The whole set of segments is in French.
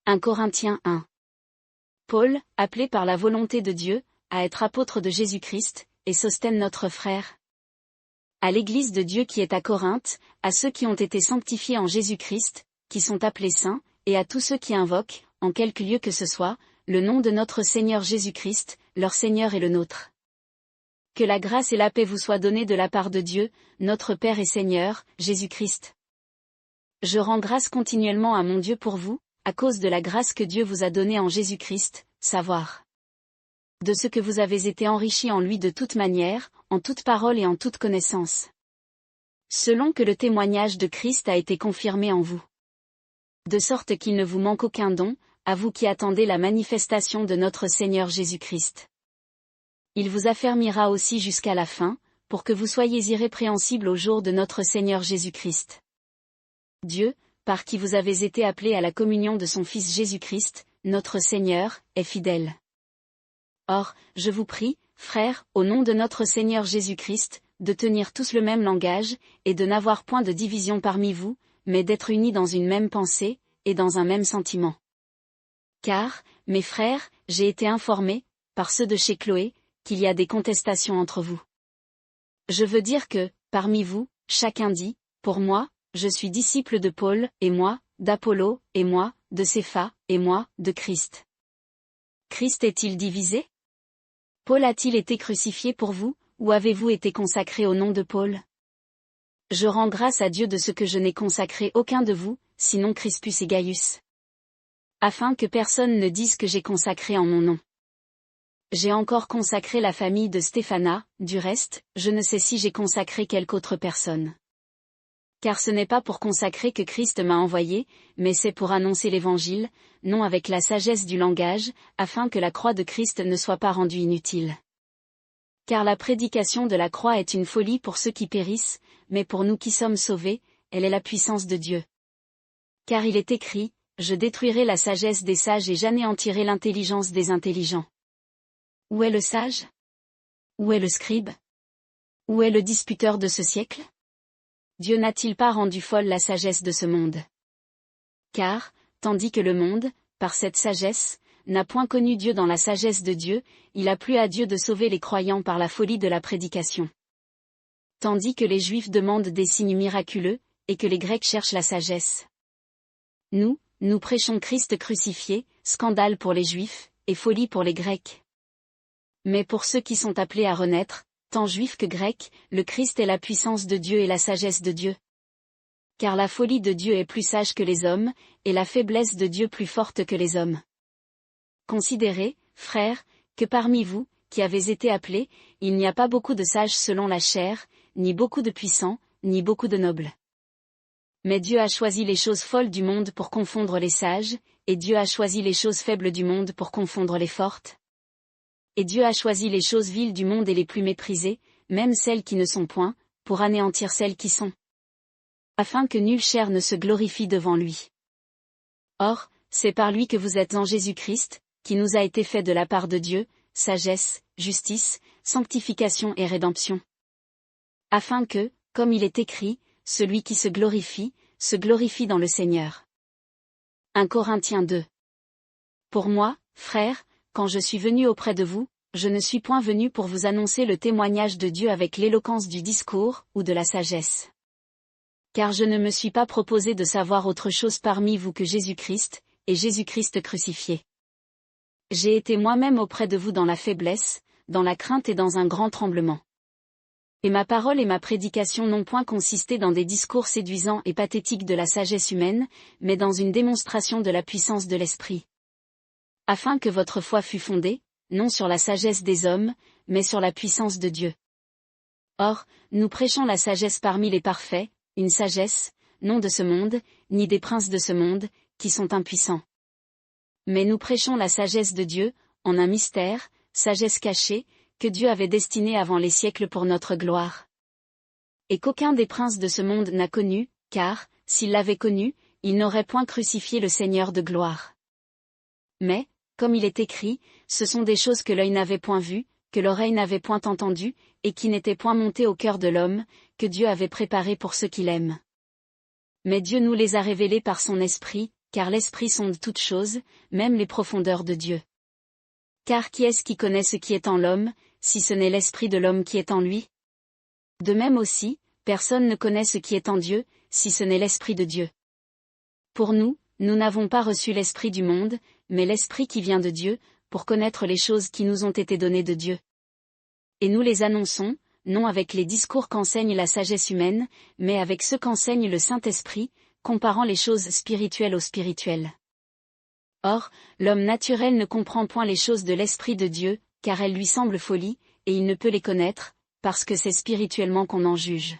1 Corinthiens 1. Paul, appelé par la volonté de Dieu, à être apôtre de Jésus-Christ, et Sosthène notre frère. À l'Église de Dieu qui est à Corinthe, à ceux qui ont été sanctifiés en Jésus-Christ, qui sont appelés saints, et à tous ceux qui invoquent, en quelque lieu que ce soit, le nom de notre Seigneur Jésus-Christ, leur Seigneur et le nôtre. Que la grâce et la paix vous soient données de la part de Dieu, notre Père et Seigneur, Jésus-Christ. Je rends grâce continuellement à mon Dieu pour vous, à cause de la grâce que Dieu vous a donnée en Jésus-Christ, savoir de ce que vous avez été enrichis en lui de toute manière, en toute parole et en toute connaissance. Selon que le témoignage de Christ a été confirmé en vous. De sorte qu'il ne vous manque aucun don, à vous qui attendez la manifestation de notre Seigneur Jésus-Christ. Il vous affermira aussi jusqu'à la fin, pour que vous soyez irrépréhensibles au jour de notre Seigneur Jésus-Christ. Dieu, par qui vous avez été appelés à la communion de son Fils Jésus-Christ, notre Seigneur, est fidèle. Or, je vous prie, frères, au nom de notre Seigneur Jésus-Christ, de tenir tous le même langage, et de n'avoir point de division parmi vous, mais d'être unis dans une même pensée, et dans un même sentiment. Car, mes frères, j'ai été informé, par ceux de chez Chloé, qu'il y a des contestations entre vous. Je veux dire que, parmi vous, chacun dit, pour moi, je suis disciple de Paul, et moi, d'Apollo, et moi, de Cépha, et moi, de Christ. Christ est-il divisé? Paul a-t-il été crucifié pour vous, ou avez-vous été consacré au nom de Paul? Je rends grâce à Dieu de ce que je n'ai consacré aucun de vous, sinon Crispus et Gaius. Afin que personne ne dise que j'ai consacré en mon nom. J'ai encore consacré la famille de Stéphana, du reste, je ne sais si j'ai consacré quelque autre personne. Car ce n'est pas pour consacrer que Christ m'a envoyé, mais c'est pour annoncer l'Évangile, non avec la sagesse du langage, afin que la croix de Christ ne soit pas rendue inutile. Car la prédication de la croix est une folie pour ceux qui périssent, mais pour nous qui sommes sauvés, elle est la puissance de Dieu. Car il est écrit, je détruirai la sagesse des sages et j'anéantirai l'intelligence des intelligents. Où est le sage? Où est le scribe? Où est le disputeur de ce siècle? Dieu n'a-t-il pas rendu folle la sagesse de ce monde? Car, tandis que le monde, par cette sagesse, n'a point connu Dieu dans la sagesse de Dieu, il a plu à Dieu de sauver les croyants par la folie de la prédication. Tandis que les Juifs demandent des signes miraculeux, et que les Grecs cherchent la sagesse. Nous prêchons Christ crucifié, scandale pour les Juifs, et folie pour les Grecs. Mais pour ceux qui sont appelés à renaître, tant juifs que grecs, le Christ est la puissance de Dieu et la sagesse de Dieu. Car la folie de Dieu est plus sage que les hommes, et la faiblesse de Dieu plus forte que les hommes. Considérez, frères, que parmi vous, qui avez été appelés, il n'y a pas beaucoup de sages selon la chair, ni beaucoup de puissants, ni beaucoup de nobles. Mais Dieu a choisi les choses folles du monde pour confondre les sages, et Dieu a choisi les choses faibles du monde pour confondre les fortes. Et Dieu a choisi les choses viles du monde et les plus méprisées, même celles qui ne sont point, pour anéantir celles qui sont. Afin que nulle chair ne se glorifie devant lui. Or, c'est par lui que vous êtes en Jésus-Christ, qui nous a été fait de la part de Dieu, sagesse, justice, sanctification et rédemption. Afin que, comme il est écrit, celui qui se glorifie dans le Seigneur. 1 Corinthiens 2. Pour moi, frères, quand je suis venu auprès de vous, je ne suis point venu pour vous annoncer le témoignage de Dieu avec l'éloquence du discours, ou de la sagesse. Car je ne me suis pas proposé de savoir autre chose parmi vous que Jésus-Christ, et Jésus-Christ crucifié. J'ai été moi-même auprès de vous dans la faiblesse, dans la crainte et dans un grand tremblement. Et ma parole et ma prédication n'ont point consisté dans des discours séduisants et pathétiques de la sagesse humaine, mais dans une démonstration de la puissance de l'Esprit. Afin que votre foi fût fondée, non sur la sagesse des hommes, mais sur la puissance de Dieu. Or, nous prêchons la sagesse parmi les parfaits, une sagesse, non de ce monde, ni des princes de ce monde, qui sont impuissants. Mais nous prêchons la sagesse de Dieu, en un mystère, sagesse cachée, que Dieu avait destinée avant les siècles pour notre gloire. Et qu'aucun des princes de ce monde n'a connu, car, s'il l'avait connu, il n'aurait point crucifié le Seigneur de gloire. Mais, comme il est écrit, ce sont des choses que l'œil n'avait point vues, que l'oreille n'avait point entendues, et qui n'étaient point montées au cœur de l'homme, que Dieu avait préparées pour ceux qui l'aiment. Mais Dieu nous les a révélées par son Esprit, car l'Esprit sonde toutes choses, même les profondeurs de Dieu. Car qui est-ce qui connaît ce qui est en l'homme, si ce n'est l'Esprit de l'homme qui est en lui? De même aussi, personne ne connaît ce qui est en Dieu, si ce n'est l'Esprit de Dieu. Pour nous, nous n'avons pas reçu l'Esprit du monde, mais l'Esprit qui vient de Dieu, pour connaître les choses qui nous ont été données de Dieu. Et nous les annonçons, non avec les discours qu'enseigne la sagesse humaine, mais avec ceux qu'enseigne le Saint-Esprit, comparant les choses spirituelles aux spirituelles. Or, l'homme naturel ne comprend point les choses de l'Esprit de Dieu, car elles lui semblent folie, et il ne peut les connaître, parce que c'est spirituellement qu'on en juge.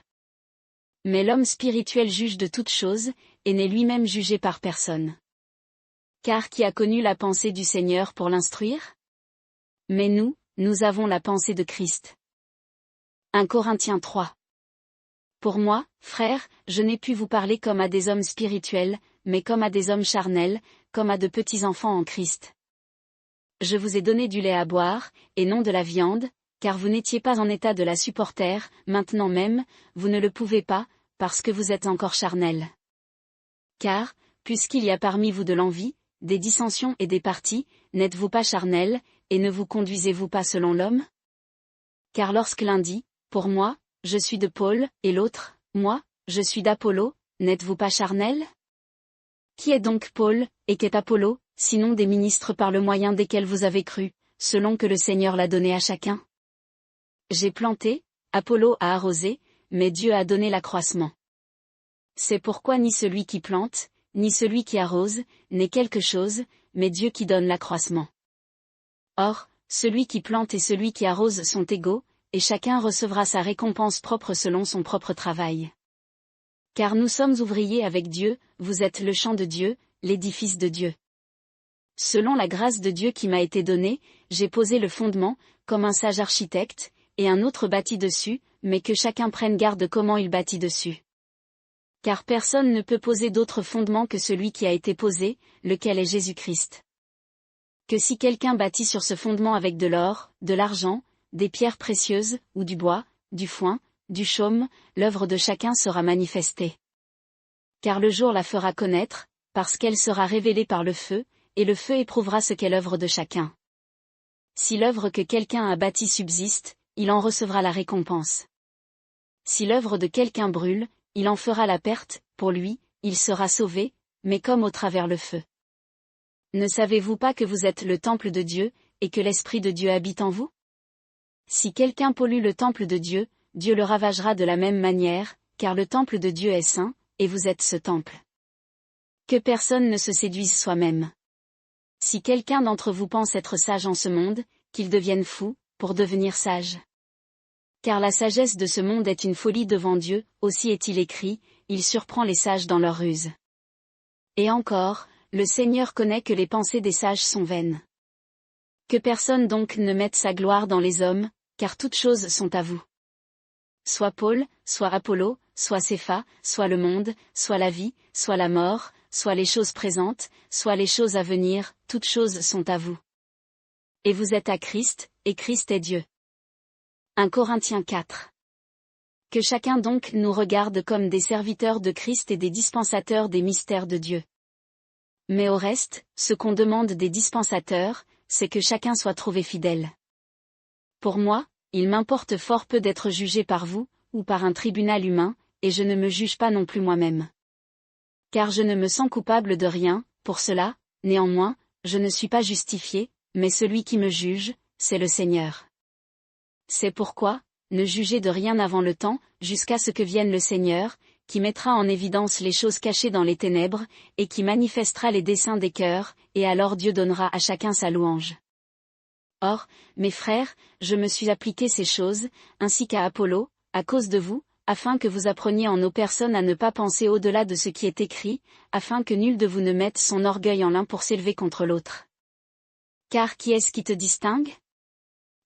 Mais l'homme spirituel juge de toutes choses, et n'est lui-même jugé par personne. Car qui a connu la pensée du Seigneur pour l'instruire? Mais nous avons la pensée de Christ. 1 Corinthiens 3. Pour moi, frères, je n'ai pu vous parler comme à des hommes spirituels, mais comme à des hommes charnels, comme à de petits enfants en Christ. Je vous ai donné du lait à boire, et non de la viande, car vous n'étiez pas en état de la supporter, maintenant même, vous ne le pouvez pas, parce que vous êtes encore charnels. Car, puisqu'il y a parmi vous de l'envie, des dissensions et des partis, n'êtes-vous pas charnels, et ne vous conduisez-vous pas selon l'homme? Car lorsque l'un dit, pour moi, je suis de Paul, et l'autre, moi, je suis d'Apollo, n'êtes-vous pas charnels? Qui est donc Paul, et qu'est Apollo, sinon des ministres par le moyen desquels vous avez cru, selon que le Seigneur l'a donné à chacun? J'ai planté, Apollo a arrosé, mais Dieu a donné l'accroissement. C'est pourquoi ni celui qui plante, ni celui qui arrose, n'est quelque chose, mais Dieu qui donne l'accroissement. Or, celui qui plante et celui qui arrose sont égaux, et chacun recevra sa récompense propre selon son propre travail. Car nous sommes ouvriers avec Dieu, vous êtes le champ de Dieu, l'édifice de Dieu. Selon la grâce de Dieu qui m'a été donnée, j'ai posé le fondement, comme un sage architecte, et un autre bâtit dessus, mais que chacun prenne garde comment il bâtit dessus. Car personne ne peut poser d'autre fondement que celui qui a été posé, lequel est Jésus-Christ. Que si quelqu'un bâtit sur ce fondement avec de l'or, de l'argent, des pierres précieuses, ou du bois, du foin, du chaume, l'œuvre de chacun sera manifestée. Car le jour la fera connaître, parce qu'elle sera révélée par le feu, et le feu éprouvera ce qu'est l'œuvre de chacun. Si l'œuvre que quelqu'un a bâtie subsiste, il en recevra la récompense. Si l'œuvre de quelqu'un brûle, il en fera la perte, pour lui, il sera sauvé, mais comme au travers le feu. Ne savez-vous pas que vous êtes le temple de Dieu, et que l'Esprit de Dieu habite en vous? Si quelqu'un pollue le temple de Dieu, Dieu le ravagera de la même manière, car le temple de Dieu est saint, et vous êtes ce temple. Que personne ne se séduise soi-même. Si quelqu'un d'entre vous pense être sage en ce monde, qu'il devienne fou, pour devenir sage. Car la sagesse de ce monde est une folie devant Dieu, aussi est-il écrit, il surprend les sages dans leur ruse. Et encore, le Seigneur connaît que les pensées des sages sont vaines. Que personne donc ne mette sa gloire dans les hommes, car toutes choses sont à vous. Soit Paul, soit Apollo, soit Cépha, soit le monde, soit la vie, soit la mort, soit les choses présentes, soit les choses à venir, toutes choses sont à vous. Et vous êtes à Christ, et Christ est Dieu. 1 Corinthiens 4. Que chacun donc nous regarde comme des serviteurs de Christ et des dispensateurs des mystères de Dieu. Mais au reste, ce qu'on demande des dispensateurs, c'est que chacun soit trouvé fidèle. Pour moi, il m'importe fort peu d'être jugé par vous, ou par un tribunal humain, et je ne me juge pas non plus moi-même. Car je ne me sens coupable de rien, pour cela, néanmoins, je ne suis pas justifié, mais celui qui me juge, c'est le Seigneur. C'est pourquoi, ne jugez de rien avant le temps, jusqu'à ce que vienne le Seigneur, qui mettra en évidence les choses cachées dans les ténèbres, et qui manifestera les desseins des cœurs, et alors Dieu donnera à chacun sa louange. Or, mes frères, je me suis appliqué ces choses, ainsi qu'à Apollo, à cause de vous, afin que vous appreniez en nos personnes à ne pas penser au-delà de ce qui est écrit, afin que nul de vous ne mette son orgueil en l'un pour s'élever contre l'autre. Car qui est-ce qui te distingue?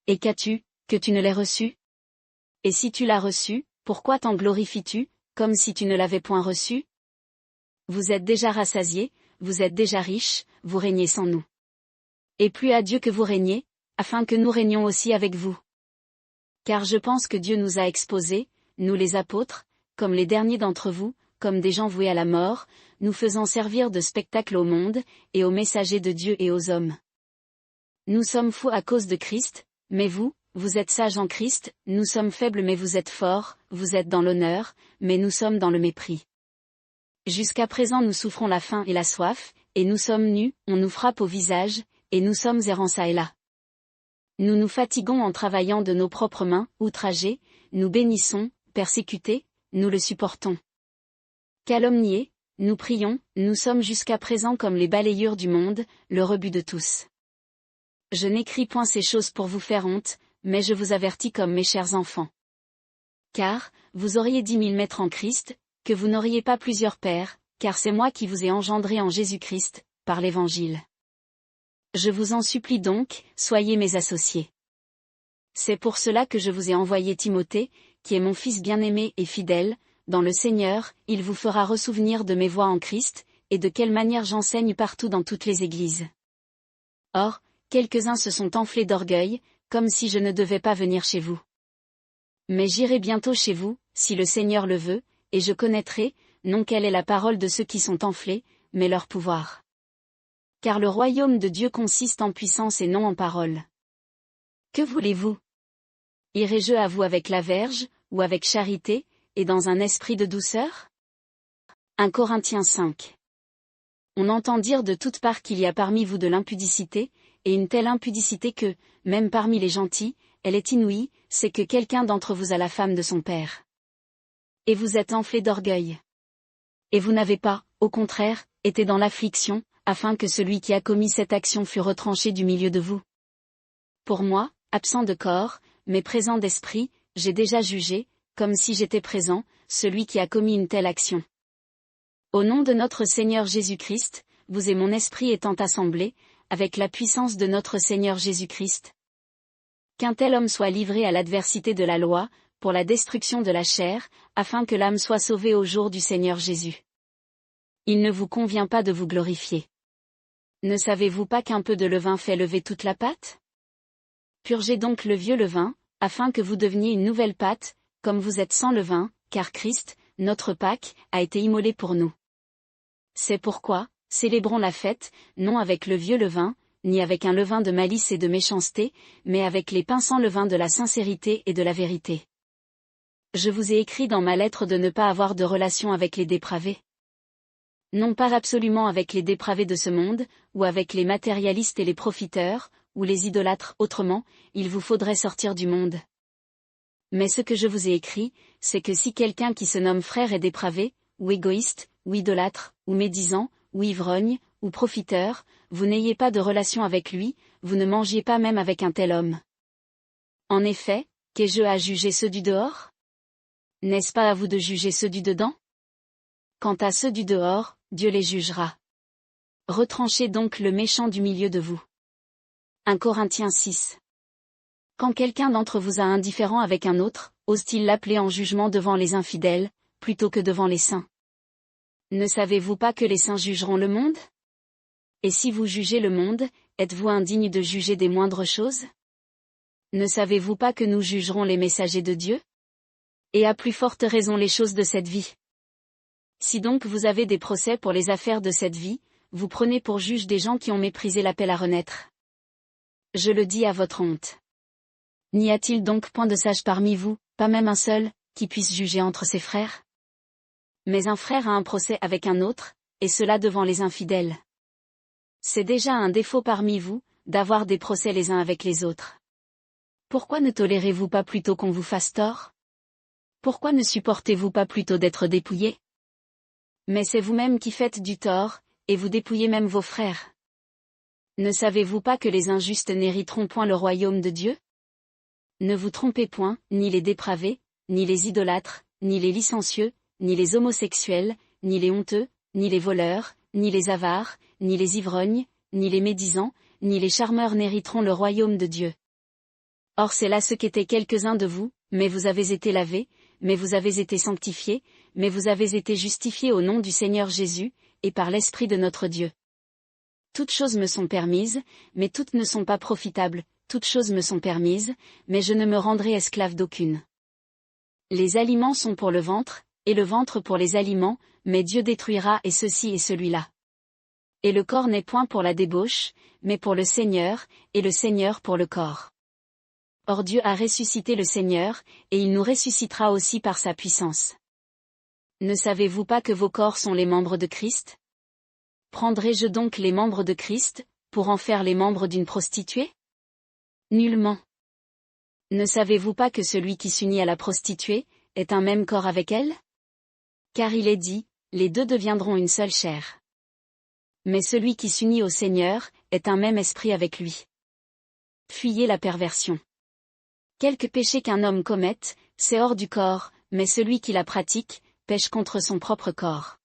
Et qu'as-tu, que tu ne l'aies reçu? Et si tu l'as reçu, pourquoi t'en glorifies-tu, comme si tu ne l'avais point reçu? Vous êtes déjà rassasiés, vous êtes déjà riches, vous régnez sans nous. Et plus à Dieu que vous régnez, afin que nous régnions aussi avec vous. Car je pense que Dieu nous a exposés, nous les apôtres, comme les derniers d'entre vous, comme des gens voués à la mort, nous faisant servir de spectacle au monde, et aux messagers de Dieu et aux hommes. Nous sommes fous à cause de Christ, mais vous, vous êtes sages en Christ, nous sommes faibles mais vous êtes forts, vous êtes dans l'honneur, mais nous sommes dans le mépris. Jusqu'à présent nous souffrons la faim et la soif, et nous sommes nus, on nous frappe au visage, et nous sommes errants çà et là. Nous nous fatiguons en travaillant de nos propres mains, outragés, nous bénissons, persécutés, nous le supportons. Calomniés, nous prions, nous sommes jusqu'à présent comme les balayures du monde, le rebut de tous. Je n'écris point ces choses pour vous faire honte, mais je vous avertis comme mes chers enfants. Car, vous auriez 10 000 maîtres en Christ, que vous n'auriez pas plusieurs pères, car c'est moi qui vous ai engendré en Jésus-Christ, par l'Évangile. Je vous en supplie donc, soyez mes associés. C'est pour cela que je vous ai envoyé Timothée, qui est mon fils bien-aimé et fidèle, dans le Seigneur, il vous fera ressouvenir de mes voies en Christ, et de quelle manière j'enseigne partout dans toutes les églises. Or, quelques-uns se sont enflés d'orgueil, comme si je ne devais pas venir chez vous. Mais j'irai bientôt chez vous, si le Seigneur le veut, et je connaîtrai, non quelle est la parole de ceux qui sont enflés, mais leur pouvoir. Car le royaume de Dieu consiste en puissance et non en parole. Que voulez-vous? Irai-je à vous avec la verge, ou avec charité, et dans un esprit de douceur? 1 Corinthiens 5. On entend dire de toutes parts qu'il y a parmi vous de l'impudicité, et une telle impudicité que, même parmi les gentils, elle est inouïe, c'est que quelqu'un d'entre vous a la femme de son père. Et vous êtes enflés d'orgueil. Et vous n'avez pas, au contraire, été dans l'affliction, afin que celui qui a commis cette action fût retranché du milieu de vous. Pour moi, absent de corps, mais présent d'esprit, j'ai déjà jugé, comme si j'étais présent, celui qui a commis une telle action. Au nom de notre Seigneur Jésus-Christ, vous et mon esprit étant assemblés, avec la puissance de notre Seigneur Jésus-Christ. Qu'un tel homme soit livré à l'adversité de la loi, pour la destruction de la chair, afin que l'âme soit sauvée au jour du Seigneur Jésus. Il ne vous convient pas de vous glorifier. Ne savez-vous pas qu'un peu de levain fait lever toute la pâte? Purgez donc le vieux levain, afin que vous deveniez une nouvelle pâte, comme vous êtes sans levain, car Christ, notre Pâque, a été immolé pour nous. C'est pourquoi, célébrons la fête, non avec le vieux levain, ni avec un levain de malice et de méchanceté, mais avec les pains sans levain de la sincérité et de la vérité. Je vous ai écrit dans ma lettre de ne pas avoir de relation avec les dépravés. Non pas absolument avec les dépravés de ce monde, ou avec les matérialistes et les profiteurs, ou les idolâtres, autrement, il vous faudrait sortir du monde. Mais ce que je vous ai écrit, c'est que si quelqu'un qui se nomme frère est dépravé, ou égoïste, ou idolâtre, ou médisant, ou ivrogne, ou profiteur, vous n'ayez pas de relation avec lui, vous ne mangiez pas même avec un tel homme. En effet, qu'ai-je à juger ceux du dehors? N'est-ce pas à vous de juger ceux du dedans? Quant à ceux du dehors, Dieu les jugera. Retranchez donc le méchant du milieu de vous. 1 Corinthiens 6. Quand quelqu'un d'entre vous a indifférent avec un autre, ose-t-il l'appeler en jugement devant les infidèles, plutôt que devant les saints? Ne savez-vous pas que les saints jugeront le monde? Et si vous jugez le monde, êtes-vous indigne de juger des moindres choses? Ne savez-vous pas que nous jugerons les messagers de Dieu? Et à plus forte raison les choses de cette vie. Si donc vous avez des procès pour les affaires de cette vie, vous prenez pour juge des gens qui ont méprisé l'appel à renaître. Je le dis à votre honte. N'y a-t-il donc point de sage parmi vous, pas même un seul, qui puisse juger entre ses frères? Mais un frère a un procès avec un autre, et cela devant les infidèles. C'est déjà un défaut parmi vous, d'avoir des procès les uns avec les autres. Pourquoi ne tolérez-vous pas plutôt qu'on vous fasse tort? Pourquoi ne supportez-vous pas plutôt d'être dépouillés? Mais c'est vous-même qui faites du tort, et vous dépouillez même vos frères. Ne savez-vous pas que les injustes n'hériteront point le royaume de Dieu? Ne vous trompez point, ni les dépravés, ni les idolâtres, ni les licencieux, ni les homosexuels, ni les honteux, ni les voleurs, ni les avares, ni les ivrognes, ni les médisants, ni les charmeurs n'hériteront le royaume de Dieu. Or c'est là ce qu'étaient quelques-uns de vous, mais vous avez été lavés, mais vous avez été sanctifiés, mais vous avez été justifiés au nom du Seigneur Jésus, et par l'Esprit de notre Dieu. Toutes choses me sont permises, mais toutes ne sont pas profitables, toutes choses me sont permises, mais je ne me rendrai esclave d'aucune. Les aliments sont pour le ventre, et le ventre pour les aliments, mais Dieu détruira et ceci et celui-là. Et le corps n'est point pour la débauche, mais pour le Seigneur, et le Seigneur pour le corps. Or Dieu a ressuscité le Seigneur, et il nous ressuscitera aussi par sa puissance. Ne savez-vous pas que vos corps sont les membres de Christ? Prendrai-je donc les membres de Christ, pour en faire les membres d'une prostituée? Nullement. Ne savez-vous pas que celui qui s'unit à la prostituée, est un même corps avec elle? Car il est dit, les deux deviendront une seule chair. Mais celui qui s'unit au Seigneur, est un même esprit avec lui. Fuyez la perversion. Quelque péché qu'un homme commette, c'est hors du corps, mais celui qui la pratique, pêche contre son propre corps.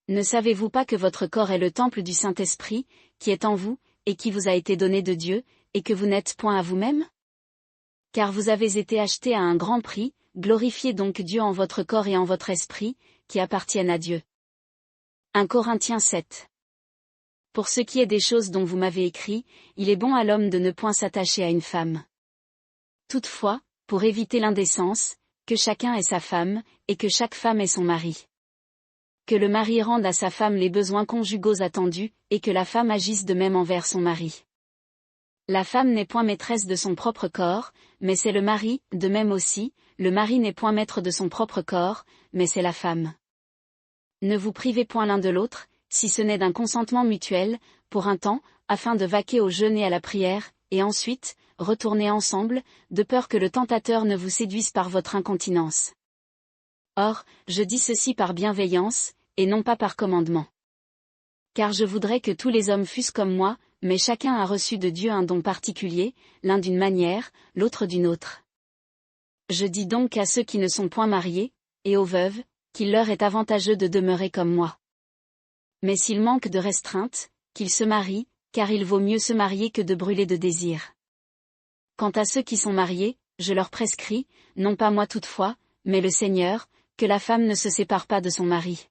Ne savez-vous pas que votre corps est le temple du Saint-Esprit, qui est en vous, et qui vous a été donné de Dieu, et que vous n'êtes point à vous-même? Car vous avez été achetés à un grand prix, glorifiez donc Dieu en votre corps et en votre esprit, qui appartiennent à Dieu. 1 Corinthiens 7. Pour ce qui est des choses dont vous m'avez écrit, il est bon à l'homme de ne point s'attacher à une femme. Toutefois, pour éviter l'indécence, que chacun ait sa femme, et que chaque femme ait son mari. Que le mari rende à sa femme les besoins conjugaux attendus, et que la femme agisse de même envers son mari. La femme n'est point maîtresse de son propre corps, mais c'est le mari, de même aussi, le mari n'est point maître de son propre corps, mais c'est la femme. Ne vous privez point l'un de l'autre, si ce n'est d'un consentement mutuel, pour un temps, afin de vaquer au jeûne et à la prière, et ensuite, retourner ensemble, de peur que le tentateur ne vous séduise par votre incontinence. Or, je dis ceci par bienveillance, et non pas par commandement. Car je voudrais que tous les hommes fussent comme moi, mais chacun a reçu de Dieu un don particulier, l'un d'une manière, l'autre d'une autre. Je dis donc à ceux qui ne sont point mariés, et aux veuves, qu'il leur est avantageux de demeurer comme moi. Mais s'ils manquent de restreinte, qu'ils se marient, car il vaut mieux se marier que de brûler de désir. Quant à ceux qui sont mariés, je leur prescris, non pas moi toutefois, mais le Seigneur, que la femme ne se sépare pas de son mari.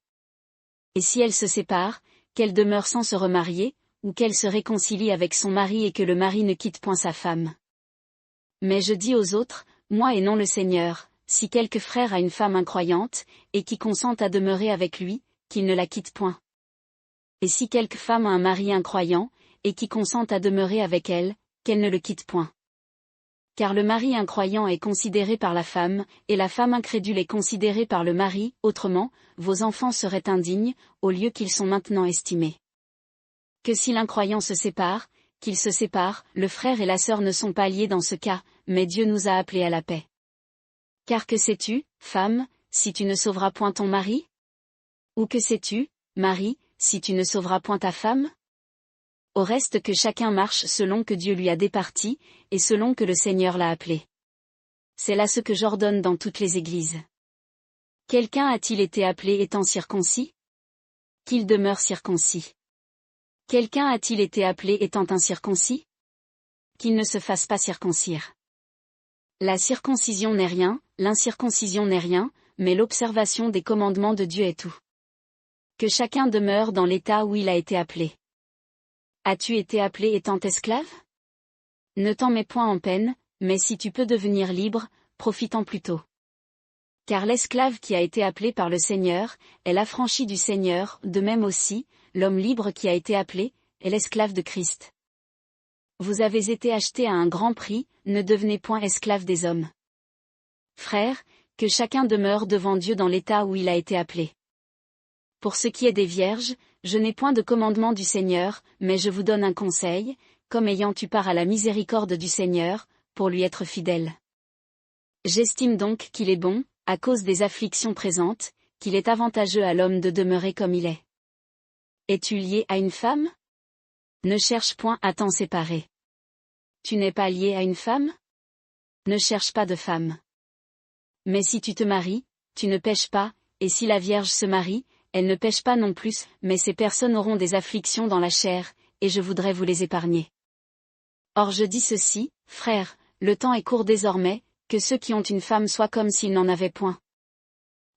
Et si elle se sépare, qu'elle demeure sans se remarier, ou qu'elle se réconcilie avec son mari et que le mari ne quitte point sa femme. Mais je dis aux autres, moi et non le Seigneur, si quelque frère a une femme incroyante, et qui consent à demeurer avec lui, qu'il ne la quitte point. Et si quelque femme a un mari incroyant, et qui consent à demeurer avec elle, qu'elle ne le quitte point. Car le mari incroyant est considéré par la femme, et la femme incrédule est considérée par le mari, autrement, vos enfants seraient indignes, au lieu qu'ils sont maintenant estimés. Que si l'incroyant se sépare, qu'il se sépare, le frère et la sœur ne sont pas liés dans ce cas, mais Dieu nous a appelés à la paix. Car que sais-tu, femme, si tu ne sauveras point ton mari? Ou que sais-tu, mari, si tu ne sauveras point ta femme? Au reste que chacun marche selon que Dieu lui a départi, et selon que le Seigneur l'a appelé. C'est là ce que j'ordonne dans toutes les églises. Quelqu'un a-t-il été appelé étant circoncis? Qu'il demeure circoncis. Quelqu'un a-t-il été appelé étant incirconcis? Qu'il ne se fasse pas circoncire. La circoncision n'est rien, l'incirconcision n'est rien, mais l'observation des commandements de Dieu est tout. Que chacun demeure dans l'état où il a été appelé. As-tu été appelé étant esclave? Ne t'en mets point en peine, mais si tu peux devenir libre, profite-en plutôt. Car l'esclave qui a été appelé par le Seigneur, est l'affranchi du Seigneur, de même aussi, l'homme libre qui a été appelé, est l'esclave de Christ. Vous avez été achetés à un grand prix, ne devenez point esclaves des hommes. Frères, que chacun demeure devant Dieu dans l'état où il a été appelé. Pour ce qui est des vierges, je n'ai point de commandement du Seigneur, mais je vous donne un conseil, comme ayant eu part à la miséricorde du Seigneur, pour lui être fidèle. J'estime donc qu'il est bon, à cause des afflictions présentes, qu'il est avantageux à l'homme de demeurer comme il est. Es-tu lié à une femme? Ne cherche point à t'en séparer. Tu n'es pas lié à une femme? Ne cherche pas de femme. Mais si tu te maries, tu ne pèches pas, et si la Vierge se marie, elle ne pèche pas non plus, mais ces personnes auront des afflictions dans la chair, et je voudrais vous les épargner. Or je dis ceci, frères, le temps est court désormais, que ceux qui ont une femme soient comme s'ils n'en avaient point.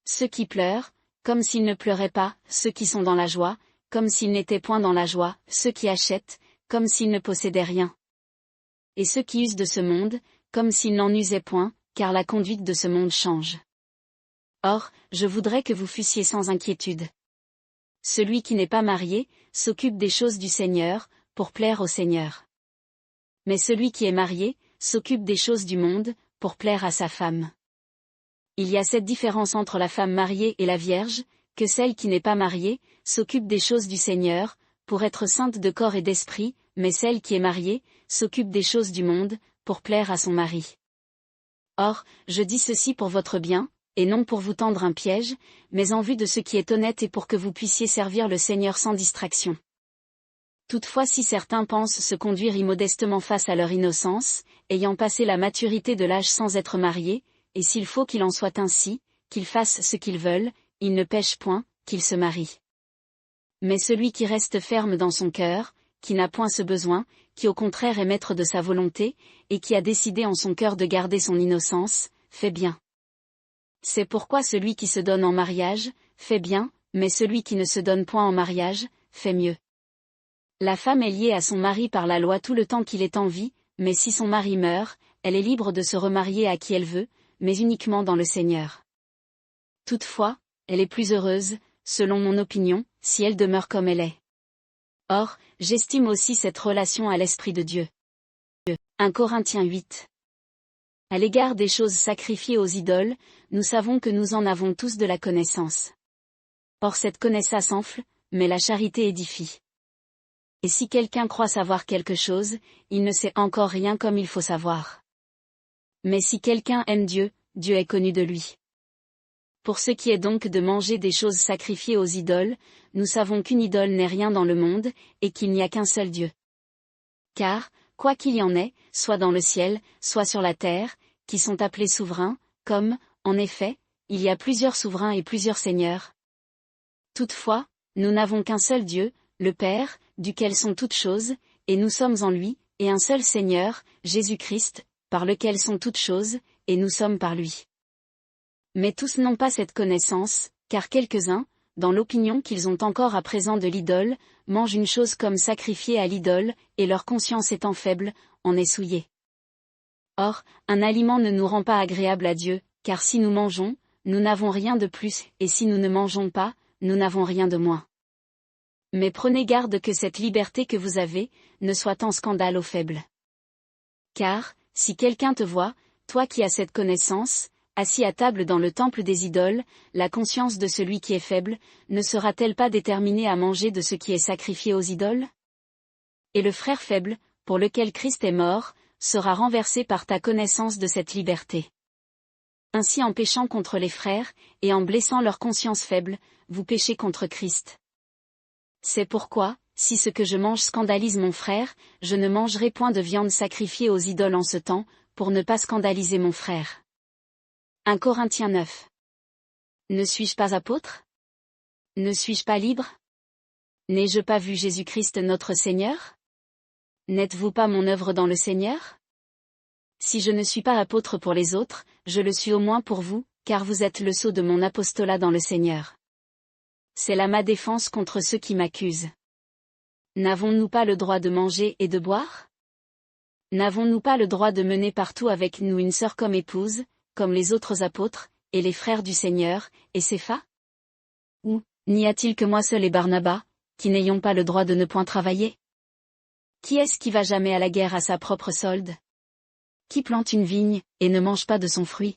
Ceux qui pleurent, comme s'ils ne pleuraient pas, ceux qui sont dans la joie, comme s'ils n'étaient point dans la joie, ceux qui achètent, comme s'ils ne possédaient rien. Et ceux qui usent de ce monde, comme s'ils n'en usaient point, car la conduite de ce monde change. Or, je voudrais que vous fussiez sans inquiétude. Celui qui n'est pas marié, s'occupe des choses du Seigneur, pour plaire au Seigneur. Mais celui qui est marié, s'occupe des choses du monde, pour plaire à sa femme. Il y a cette différence entre la femme mariée et la vierge, que celle qui n'est pas mariée, s'occupe des choses du Seigneur, pour être sainte de corps et d'esprit, mais celle qui est mariée, s'occupe des choses du monde, pour plaire à son mari. Or, je dis ceci pour votre bien, et non pour vous tendre un piège, mais en vue de ce qui est honnête et pour que vous puissiez servir le Seigneur sans distraction. Toutefois, si certains pensent se conduire immodestement face à leur innocence, ayant passé la maturité de l'âge sans être mariés, et s'il faut qu'il en soit ainsi, qu'ils fassent ce qu'ils veulent, ils ne pêchent point, qu'ils se marient. Mais celui qui reste ferme dans son cœur, qui n'a point ce besoin, qui au contraire est maître de sa volonté, et qui a décidé en son cœur de garder son innocence, fait bien. C'est pourquoi celui qui se donne en mariage, fait bien, mais celui qui ne se donne point en mariage, fait mieux. La femme est liée à son mari par la loi tout le temps qu'il est en vie, mais si son mari meurt, elle est libre de se remarier à qui elle veut, mais uniquement dans le Seigneur. Toutefois, elle est plus heureuse, selon mon opinion, si elle demeure comme elle est. Or, j'estime aussi cette relation à l'Esprit de Dieu. 1 Corinthiens 8. À l'égard des choses sacrifiées aux idoles, nous savons que nous en avons tous de la connaissance. Or cette connaissance enfle, mais la charité édifie. Et si quelqu'un croit savoir quelque chose, il ne sait encore rien comme il faut savoir. Mais si quelqu'un aime Dieu, Dieu est connu de lui. Pour ce qui est donc de manger des choses sacrifiées aux idoles, nous savons qu'une idole n'est rien dans le monde, et qu'il n'y a qu'un seul Dieu. Car, quoi qu'il y en ait, soit dans le ciel, soit sur la terre, qui sont appelés souverains, comme, en effet, il y a plusieurs souverains et plusieurs seigneurs. Toutefois, nous n'avons qu'un seul Dieu, le Père, duquel sont toutes choses, et nous sommes en lui, et un seul Seigneur, Jésus-Christ, par lequel sont toutes choses, et nous sommes par lui. Mais tous n'ont pas cette connaissance, car quelques-uns, dans l'opinion qu'ils ont encore à présent de l'idole, mangent une chose comme sacrifiée à l'idole, et leur conscience étant faible, en est souillée. Or, un aliment ne nous rend pas agréable à Dieu, car si nous mangeons, nous n'avons rien de plus, et si nous ne mangeons pas, nous n'avons rien de moins. Mais prenez garde que cette liberté que vous avez, ne soit en scandale aux faibles. Car, si quelqu'un te voit, toi qui as cette connaissance, assis à table dans le temple des idoles, la conscience de celui qui est faible, ne sera-t-elle pas déterminée à manger de ce qui est sacrifié aux idoles? Et le frère faible, pour lequel Christ est mort, sera renversé par ta connaissance de cette liberté. Ainsi en péchant contre les frères, et en blessant leur conscience faible, vous péchez contre Christ. C'est pourquoi, si ce que je mange scandalise mon frère, je ne mangerai point de viande sacrifiée aux idoles en ce temps, pour ne pas scandaliser mon frère. 1 Corinthiens 9. Ne suis-je pas apôtre? Ne suis-je pas libre? N'ai-je pas vu Jésus-Christ notre Seigneur? N'êtes-vous pas mon œuvre dans le Seigneur? Si je ne suis pas apôtre pour les autres, je le suis au moins pour vous, car vous êtes le sceau de mon apostolat dans le Seigneur. C'est là ma défense contre ceux qui m'accusent. N'avons-nous pas le droit de manger et de boire? N'avons-nous pas le droit de mener partout avec nous une sœur comme épouse, comme les autres apôtres, et les frères du Seigneur, et Cépha? Ou, n'y a-t-il que moi seul et Barnabas, qui n'ayons pas le droit de ne point travailler? Qui est-ce qui va jamais à la guerre à sa propre solde? Qui plante une vigne, et ne mange pas de son fruit?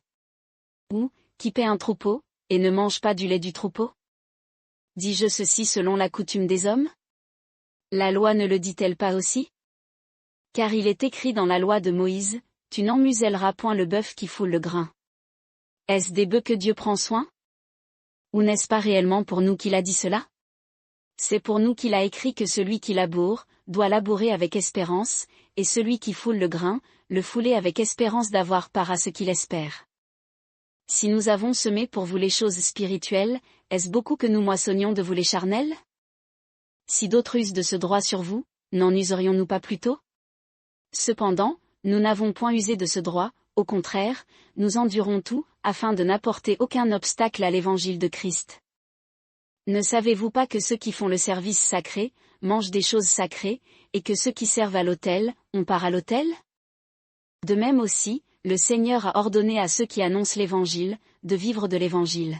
Ou, qui paie un troupeau, et ne mange pas du lait du troupeau? Dis-je ceci selon la coutume des hommes? La loi ne le dit-elle pas aussi? Car il est écrit dans la loi de Moïse, tu n'emmuselleras point le bœuf qui foule le grain. Est-ce des bœufs que Dieu prend soin? Ou n'est-ce pas réellement pour nous qu'il a dit cela? C'est pour nous qu'il a écrit que celui qui laboure, doit labourer avec espérance, et celui qui foule le grain, le fouler avec espérance d'avoir part à ce qu'il espère. Si nous avons semé pour vous les choses spirituelles, est-ce beaucoup que nous moissonnions de vous les charnelles? Si d'autres usent de ce droit sur vous, n'en userions-nous pas plutôt? Cependant, nous n'avons point usé de ce droit, au contraire, nous endurons tout, afin de n'apporter aucun obstacle à l'évangile de Christ. Ne savez-vous pas que ceux qui font le service sacré, mangent des choses sacrées, et que ceux qui servent à l'autel, ont part à l'autel? De même aussi, le Seigneur a ordonné à ceux qui annoncent l'évangile, de vivre de l'Évangile.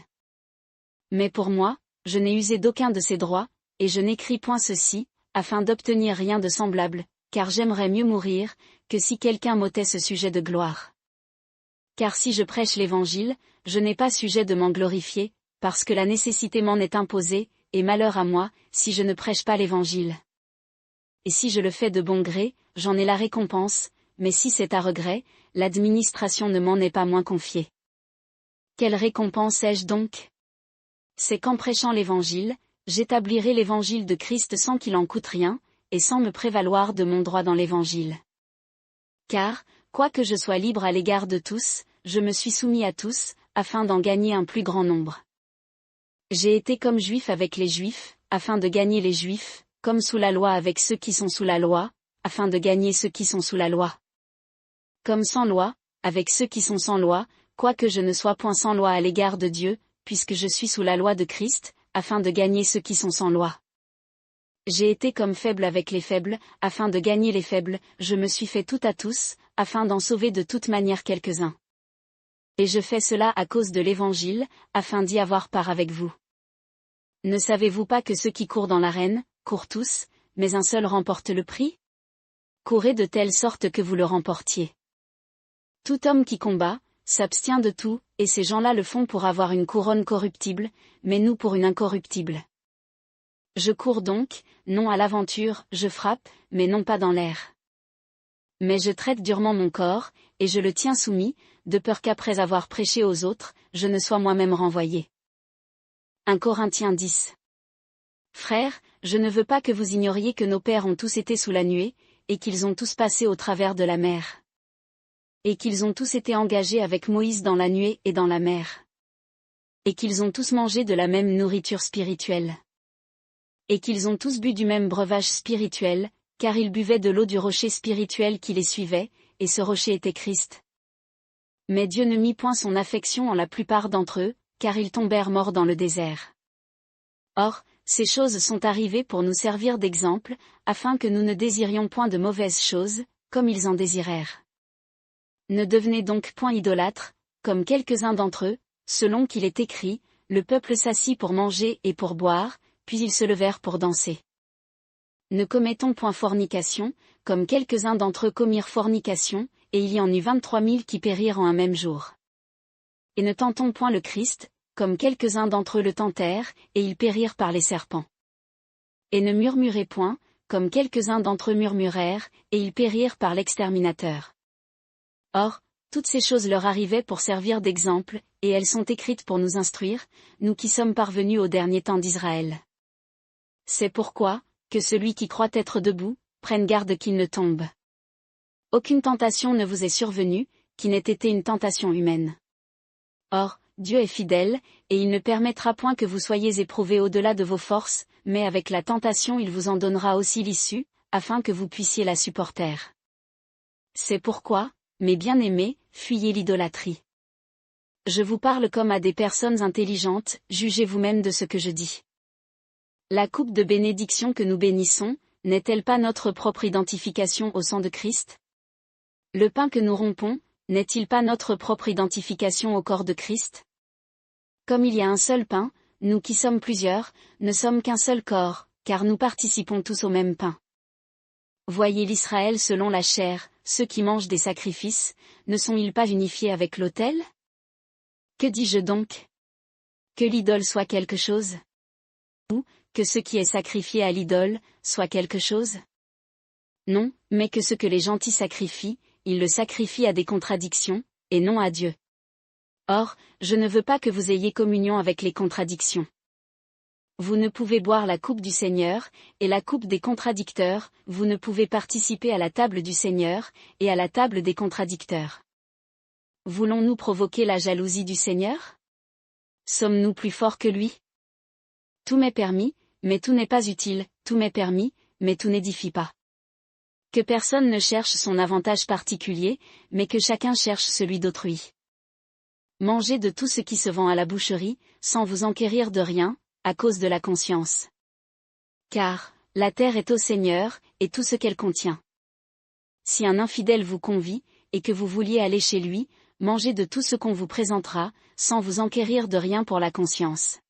Mais pour moi, je n'ai usé d'aucun de ces droits, et je n'écris point ceci, afin d'obtenir rien de semblable, car j'aimerais mieux mourir, que si quelqu'un m'ôtait ce sujet de gloire. Car si je prêche l'Évangile, je n'ai pas sujet de m'en glorifier, parce que la nécessité m'en est imposée, et malheur à moi, si je ne prêche pas l'Évangile. Et si je le fais de bon gré, j'en ai la récompense, mais si c'est à regret, l'administration ne m'en est pas moins confiée. Quelle récompense ai-je donc? C'est qu'en prêchant l'Évangile, j'établirai l'Évangile de Christ sans qu'il en coûte rien, et sans me prévaloir de mon droit dans l'Évangile. Car, quoique je sois libre à l'égard de tous, je me suis soumis à tous, afin d'en gagner un plus grand nombre. J'ai été comme juif avec les juifs, afin de gagner les juifs, comme sous la loi avec ceux qui sont sous la loi, afin de gagner ceux qui sont sous la loi. Comme sans loi, avec ceux qui sont sans loi, quoique je ne sois point sans loi à l'égard de Dieu, puisque je suis sous la loi de Christ, afin de gagner ceux qui sont sans loi. J'ai été comme faible avec les faibles, afin de gagner les faibles, je me suis fait tout à tous, afin d'en sauver de toute manière quelques-uns. Et je fais cela à cause de l'Évangile, afin d'y avoir part avec vous. Ne savez-vous pas que ceux qui courent dans l'arène, courent tous, mais un seul remporte le prix? Courez de telle sorte que vous le remportiez. Tout homme qui combat, s'abstient de tout, et ces gens-là le font pour avoir une couronne corruptible, mais nous pour une incorruptible. Je cours donc, non à l'aventure, je frappe, mais non pas dans l'air. Mais je traite durement mon corps, et je le tiens soumis, de peur qu'après avoir prêché aux autres, je ne sois moi-même renvoyé. 1 Corinthiens 10. Frères, je ne veux pas que vous ignoriez que nos pères ont tous été sous la nuée, et qu'ils ont tous passé au travers de la mer. Et qu'ils ont tous été engagés avec Moïse dans la nuée et dans la mer. Et qu'ils ont tous mangé de la même nourriture spirituelle. Et qu'ils ont tous bu du même breuvage spirituel, car ils buvaient de l'eau du rocher spirituel qui les suivait, et ce rocher était Christ. Mais Dieu ne mit point son affection en la plupart d'entre eux, car ils tombèrent morts dans le désert. Or, ces choses sont arrivées pour nous servir d'exemple, afin que nous ne désirions point de mauvaises choses, comme ils en désirèrent. Ne devenez donc point idolâtres, comme quelques-uns d'entre eux, selon qu'il est écrit, le peuple s'assit pour manger et pour boire, puis ils se levèrent pour danser. Ne commettons point fornication, comme quelques-uns d'entre eux commirent fornication, et il y en eut 23 000 qui périrent en un même jour. Et ne tentons point le Christ, comme quelques-uns d'entre eux le tentèrent, et ils périrent par les serpents. Et ne murmurez point, comme quelques-uns d'entre eux murmurèrent, et ils périrent par l'exterminateur. Or, toutes ces choses leur arrivaient pour servir d'exemple, et elles sont écrites pour nous instruire, nous qui sommes parvenus au dernier temps d'Israël. C'est pourquoi, que celui qui croit être debout, prenne garde qu'il ne tombe. Aucune tentation ne vous est survenue, qui n'ait été une tentation humaine. Or, Dieu est fidèle, et il ne permettra point que vous soyez éprouvés au-delà de vos forces, mais avec la tentation il vous en donnera aussi l'issue, afin que vous puissiez la supporter. C'est pourquoi, mes bien-aimés, fuyez l'idolâtrie. Je vous parle comme à des personnes intelligentes, jugez vous-même de ce que je dis. La coupe de bénédiction que nous bénissons, n'est-elle pas notre propre identification au sang de Christ? Le pain que nous rompons, n'est-il pas notre propre identification au corps de Christ? Comme il y a un seul pain, nous qui sommes plusieurs, ne sommes qu'un seul corps, car nous participons tous au même pain. Voyez l'Israël selon la chair, ceux qui mangent des sacrifices, ne sont-ils pas unifiés avec l'autel? Que dis-je donc? Que l'idole soit quelque chose? Ou, que ce qui est sacrifié à l'idole, soit quelque chose? Non, mais que ce que les gentils sacrifient, ils le sacrifient à des contradictions, et non à Dieu. Or, je ne veux pas que vous ayez communion avec les contradictions. Vous ne pouvez boire la coupe du Seigneur, et la coupe des contradicteurs, vous ne pouvez participer à la table du Seigneur, et à la table des contradicteurs. Voulons-nous provoquer la jalousie du Seigneur? Sommes-nous plus forts que lui? Tout m'est permis, mais tout n'est pas utile, tout m'est permis, mais tout n'édifie pas. Que personne ne cherche son avantage particulier, mais que chacun cherche celui d'autrui. Mangez de tout ce qui se vend à la boucherie, sans vous enquérir de rien, à cause de la conscience. Car, la terre est au Seigneur, et tout ce qu'elle contient. Si un infidèle vous convie, et que vous vouliez aller chez lui, mangez de tout ce qu'on vous présentera, sans vous enquérir de rien pour la conscience.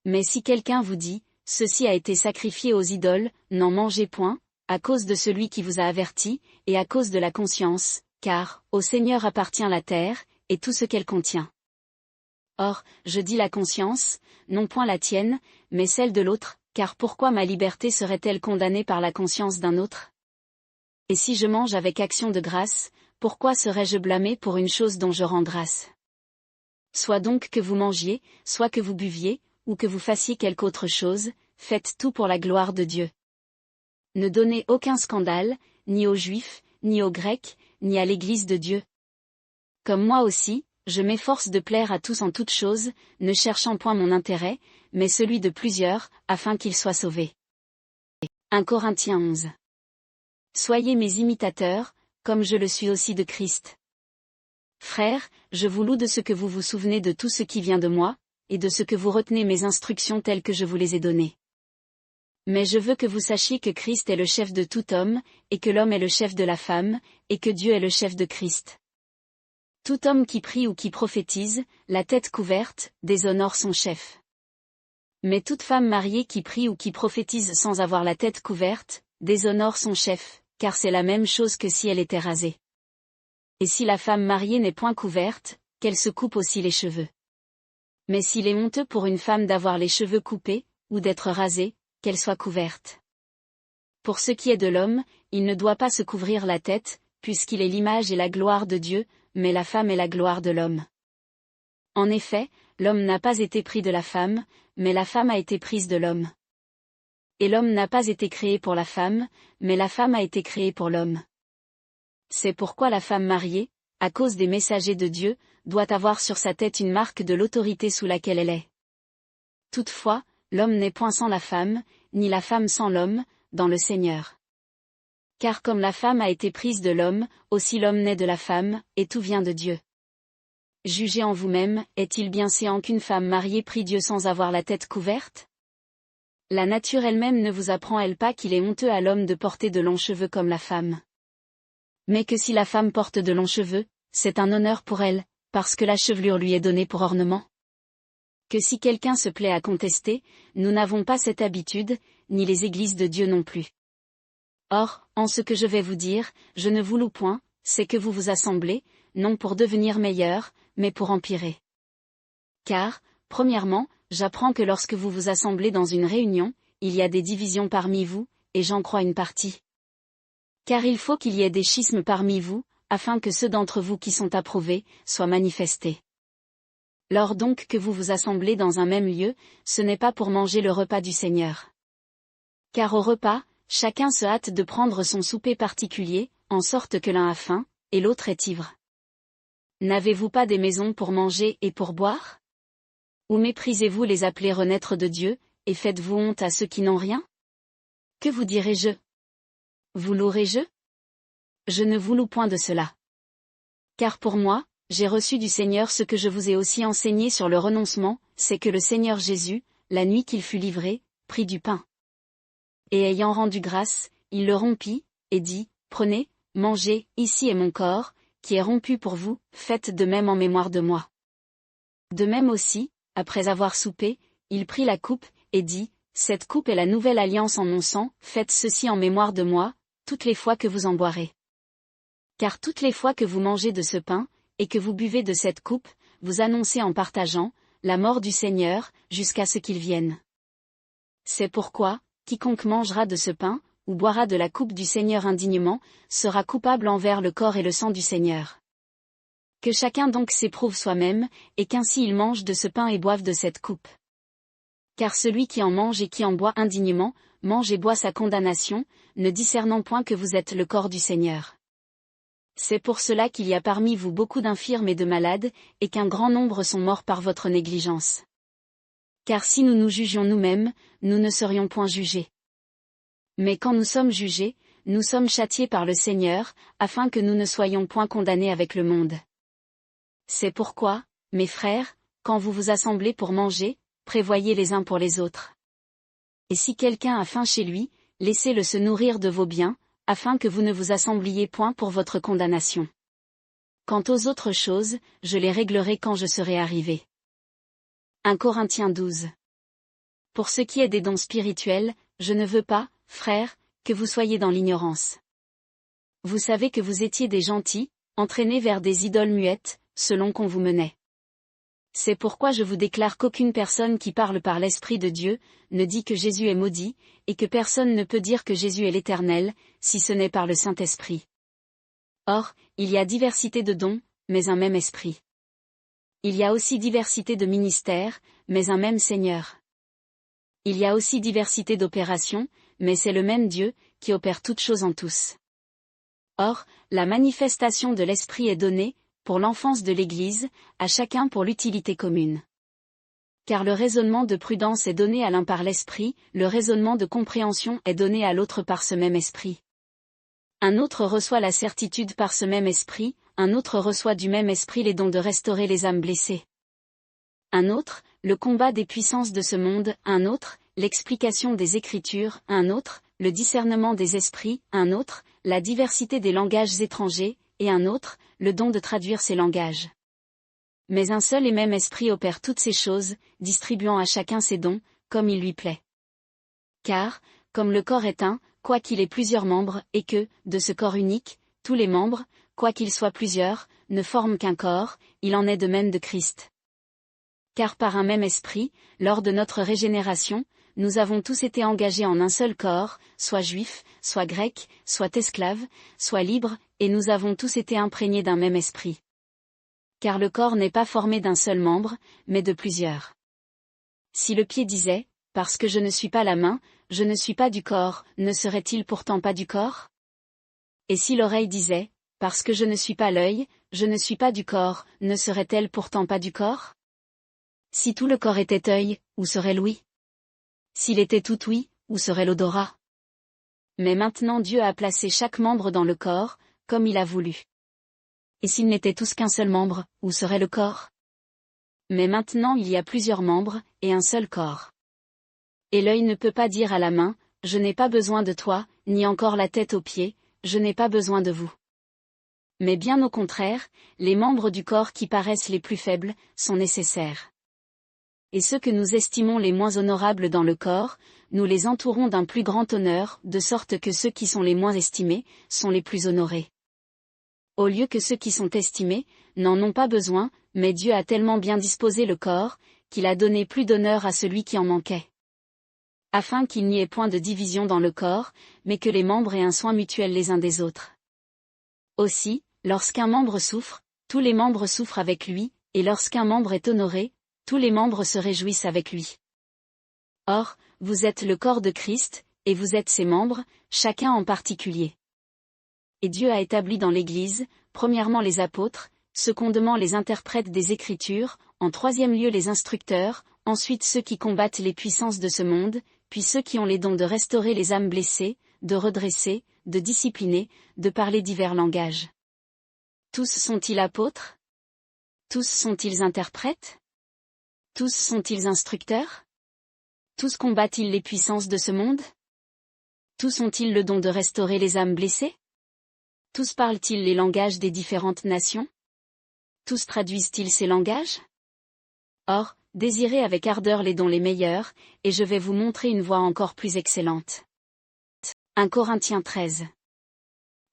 Mais si quelqu'un vous dit, ceci a été sacrifié aux idoles, n'en mangez point, à cause de celui qui vous a averti, et à cause de la conscience, car, au Seigneur appartient la terre, et tout ce qu'elle contient. Or, je dis la conscience, non point la tienne, mais celle de l'autre, car pourquoi ma liberté serait-elle condamnée par la conscience d'un autre? Et si je mange avec action de grâce, pourquoi serais-je blâmé pour une chose dont je rends grâce? Soit donc que vous mangiez, soit que vous buviez, ou que vous fassiez quelque autre chose, faites tout pour la gloire de Dieu. Ne donnez aucun scandale, ni aux Juifs, ni aux Grecs, ni à l'Église de Dieu. Comme moi aussi, je m'efforce de plaire à tous en toutes choses, ne cherchant point mon intérêt, mais celui de plusieurs, afin qu'ils soient sauvés. 1 Corinthiens 11. Soyez mes imitateurs, comme je le suis aussi de Christ. Frères, je vous loue de ce que vous vous souvenez de tout ce qui vient de moi, et de ce que vous retenez mes instructions telles que je vous les ai données. Mais je veux que vous sachiez que Christ est le chef de tout homme, et que l'homme est le chef de la femme, et que Dieu est le chef de Christ. Tout homme qui prie ou qui prophétise, la tête couverte, déshonore son chef. Mais toute femme mariée qui prie ou qui prophétise sans avoir la tête couverte, déshonore son chef, car c'est la même chose que si elle était rasée. Et si la femme mariée n'est point couverte, qu'elle se coupe aussi les cheveux. Mais s'il est honteux pour une femme d'avoir les cheveux coupés, ou d'être rasée, qu'elle soit couverte. Pour ce qui est de l'homme, il ne doit pas se couvrir la tête, puisqu'il est l'image et la gloire de Dieu, mais la femme est la gloire de l'homme. En effet, l'homme n'a pas été pris de la femme, mais la femme a été prise de l'homme. Et l'homme n'a pas été créé pour la femme, mais la femme a été créée pour l'homme. C'est pourquoi la femme mariée, à cause des messagers de Dieu, doit avoir sur sa tête une marque de l'autorité sous laquelle elle est. Toutefois, l'homme n'est point sans la femme, ni la femme sans l'homme, dans le Seigneur. Car comme la femme a été prise de l'homme, aussi l'homme naît de la femme, et tout vient de Dieu. Jugez en vous-même, est-il bien séant qu'une femme mariée prie Dieu sans avoir la tête couverte? La nature elle-même ne vous apprend-elle pas qu'il est honteux à l'homme de porter de longs cheveux comme la femme? Mais que si la femme porte de longs cheveux, c'est un honneur pour elle, parce que la chevelure lui est donnée pour ornement. Que si quelqu'un se plaît à contester, nous n'avons pas cette habitude, ni les églises de Dieu non plus. Or, en ce que je vais vous dire, je ne vous loue point, c'est que vous vous assemblez, non pour devenir meilleurs, mais pour empirer. Car, premièrement, j'apprends que lorsque vous vous assemblez dans une réunion, il y a des divisions parmi vous, et j'en crois une partie. Car il faut qu'il y ait des schismes parmi vous, afin que ceux d'entre vous qui sont approuvés, soient manifestés. Lors donc que vous vous assemblez dans un même lieu, ce n'est pas pour manger le repas du Seigneur. Car au repas, chacun se hâte de prendre son souper particulier, en sorte que l'un a faim, et l'autre est ivre. N'avez-vous pas des maisons pour manger et pour boire? Ou méprisez-vous les appeler renaître de Dieu, et faites-vous honte à ceux qui n'ont rien? Que vous dirai-je? Vous louerai-je? Je ne vous loue point de cela. Car pour moi, j'ai reçu du Seigneur ce que je vous ai aussi enseigné sur le renoncement, c'est que le Seigneur Jésus, la nuit qu'il fut livré, prit du pain. Et ayant rendu grâce, il le rompit, et dit, prenez, mangez, ici est mon corps, qui est rompu pour vous, faites de même en mémoire de moi. De même aussi, après avoir soupé, il prit la coupe, et dit, cette coupe est la nouvelle alliance en mon sang, faites ceci en mémoire de moi, toutes les fois que vous en boirez. Car toutes les fois que vous mangez de ce pain, et que vous buvez de cette coupe, vous annoncez en partageant, la mort du Seigneur, jusqu'à ce qu'il vienne. C'est pourquoi, quiconque mangera de ce pain, ou boira de la coupe du Seigneur indignement, sera coupable envers le corps et le sang du Seigneur. Que chacun donc s'éprouve soi-même, et qu'ainsi il mange de ce pain et boive de cette coupe. Car celui qui en mange et qui en boit indignement, mange et boit sa condamnation, ne discernant point que vous êtes le corps du Seigneur. C'est pour cela qu'il y a parmi vous beaucoup d'infirmes et de malades, et qu'un grand nombre sont morts par votre négligence. Car si nous nous jugions nous-mêmes, nous ne serions point jugés. Mais quand nous sommes jugés, nous sommes châtiés par le Seigneur, afin que nous ne soyons point condamnés avec le monde. C'est pourquoi, mes frères, quand vous vous assemblez pour manger, prévoyez les uns pour les autres. Et si quelqu'un a faim chez lui, laissez-le se nourrir de vos biens, afin que vous ne vous assembliez point pour votre condamnation. Quant aux autres choses, je les réglerai quand je serai arrivé. 1 Corinthiens 12. Pour ce qui est des dons spirituels, je ne veux pas, frères, que vous soyez dans l'ignorance. Vous savez que vous étiez des gentils, entraînés vers des idoles muettes, selon qu'on vous menait. C'est pourquoi je vous déclare qu'aucune personne qui parle par l'Esprit de Dieu, ne dit que Jésus est maudit, et que personne ne peut dire que Jésus est l'Éternel, si ce n'est par le Saint-Esprit. Or, il y a diversité de dons, mais un même Esprit. Il y a aussi diversité de ministères, mais un même Seigneur. Il y a aussi diversité d'opérations, mais c'est le même Dieu, qui opère toutes choses en tous. Or, la manifestation de l'Esprit est donnée, pour l'enfance de l'Église, à chacun pour l'utilité commune. Car le raisonnement de prudence est donné à l'un par l'Esprit, le raisonnement de compréhension est donné à l'autre par ce même Esprit. Un autre reçoit la certitude par ce même Esprit, un autre reçoit du même Esprit les dons de restaurer les âmes blessées. Un autre, le combat des puissances de ce monde, un autre, l'explication des Écritures, un autre, le discernement des esprits, un autre, la diversité des langages étrangers, et un autre, le don de traduire ces langages. Mais un seul et même Esprit opère toutes ces choses, distribuant à chacun ses dons, comme il lui plaît. Car, comme le corps est un, quoiqu'il ait plusieurs membres, et que, de ce corps unique, tous les membres, quoiqu'ils soient plusieurs, ne forment qu'un corps, il en est de même de Christ. Car par un même Esprit, lors de notre régénération, nous avons tous été engagés en un seul corps, soit juifs, soit grecs, soit esclaves, soit libres, et nous avons tous été imprégnés d'un même Esprit. Car le corps n'est pas formé d'un seul membre, mais de plusieurs. Si le pied disait, parce que je ne suis pas la main, je ne suis pas du corps, ne serait-il pourtant pas du corps? Et si l'oreille disait, parce que je ne suis pas l'œil, je ne suis pas du corps, ne serait-elle pourtant pas du corps? Si tout le corps était œil, où serait l'ouïe? S'il était tout ouïe, où serait l'odorat? Mais maintenant Dieu a placé chaque membre dans le corps, comme il a voulu. Et s'ils n'étaient tous qu'un seul membre, où serait le corps? Mais maintenant il y a plusieurs membres, et un seul corps. Et l'œil ne peut pas dire à la main, je n'ai pas besoin de toi, ni encore la tête aux pieds, je n'ai pas besoin de vous. Mais bien au contraire, les membres du corps qui paraissent les plus faibles, sont nécessaires. Et ceux que nous estimons les moins honorables dans le corps, nous les entourons d'un plus grand honneur, de sorte que ceux qui sont les moins estimés, sont les plus honorés. Au lieu que ceux qui sont estimés, n'en ont pas besoin, mais Dieu a tellement bien disposé le corps, qu'il a donné plus d'honneur à celui qui en manquait. Afin qu'il n'y ait point de division dans le corps, mais que les membres aient un soin mutuel les uns des autres. Aussi, lorsqu'un membre souffre, tous les membres souffrent avec lui, et lorsqu'un membre est honoré, tous les membres se réjouissent avec lui. Or, vous êtes le corps de Christ, et vous êtes ses membres, chacun en particulier. Et Dieu a établi dans l'Église, premièrement les apôtres, secondement les interprètes des Écritures, en troisième lieu les instructeurs, ensuite ceux qui combattent les puissances de ce monde, puis ceux qui ont les dons de restaurer les âmes blessées, de redresser, de discipliner, de parler divers langages. Tous sont-ils apôtres? Tous sont-ils interprètes? Tous sont-ils instructeurs? Tous combattent-ils les puissances de ce monde? Tous ont-ils le don de restaurer les âmes blessées? Tous parlent-ils les langages des différentes nations? Tous traduisent-ils ces langages? Or, désirez avec ardeur les dons les meilleurs, et je vais vous montrer une voie encore plus excellente. 1 Corinthiens 13.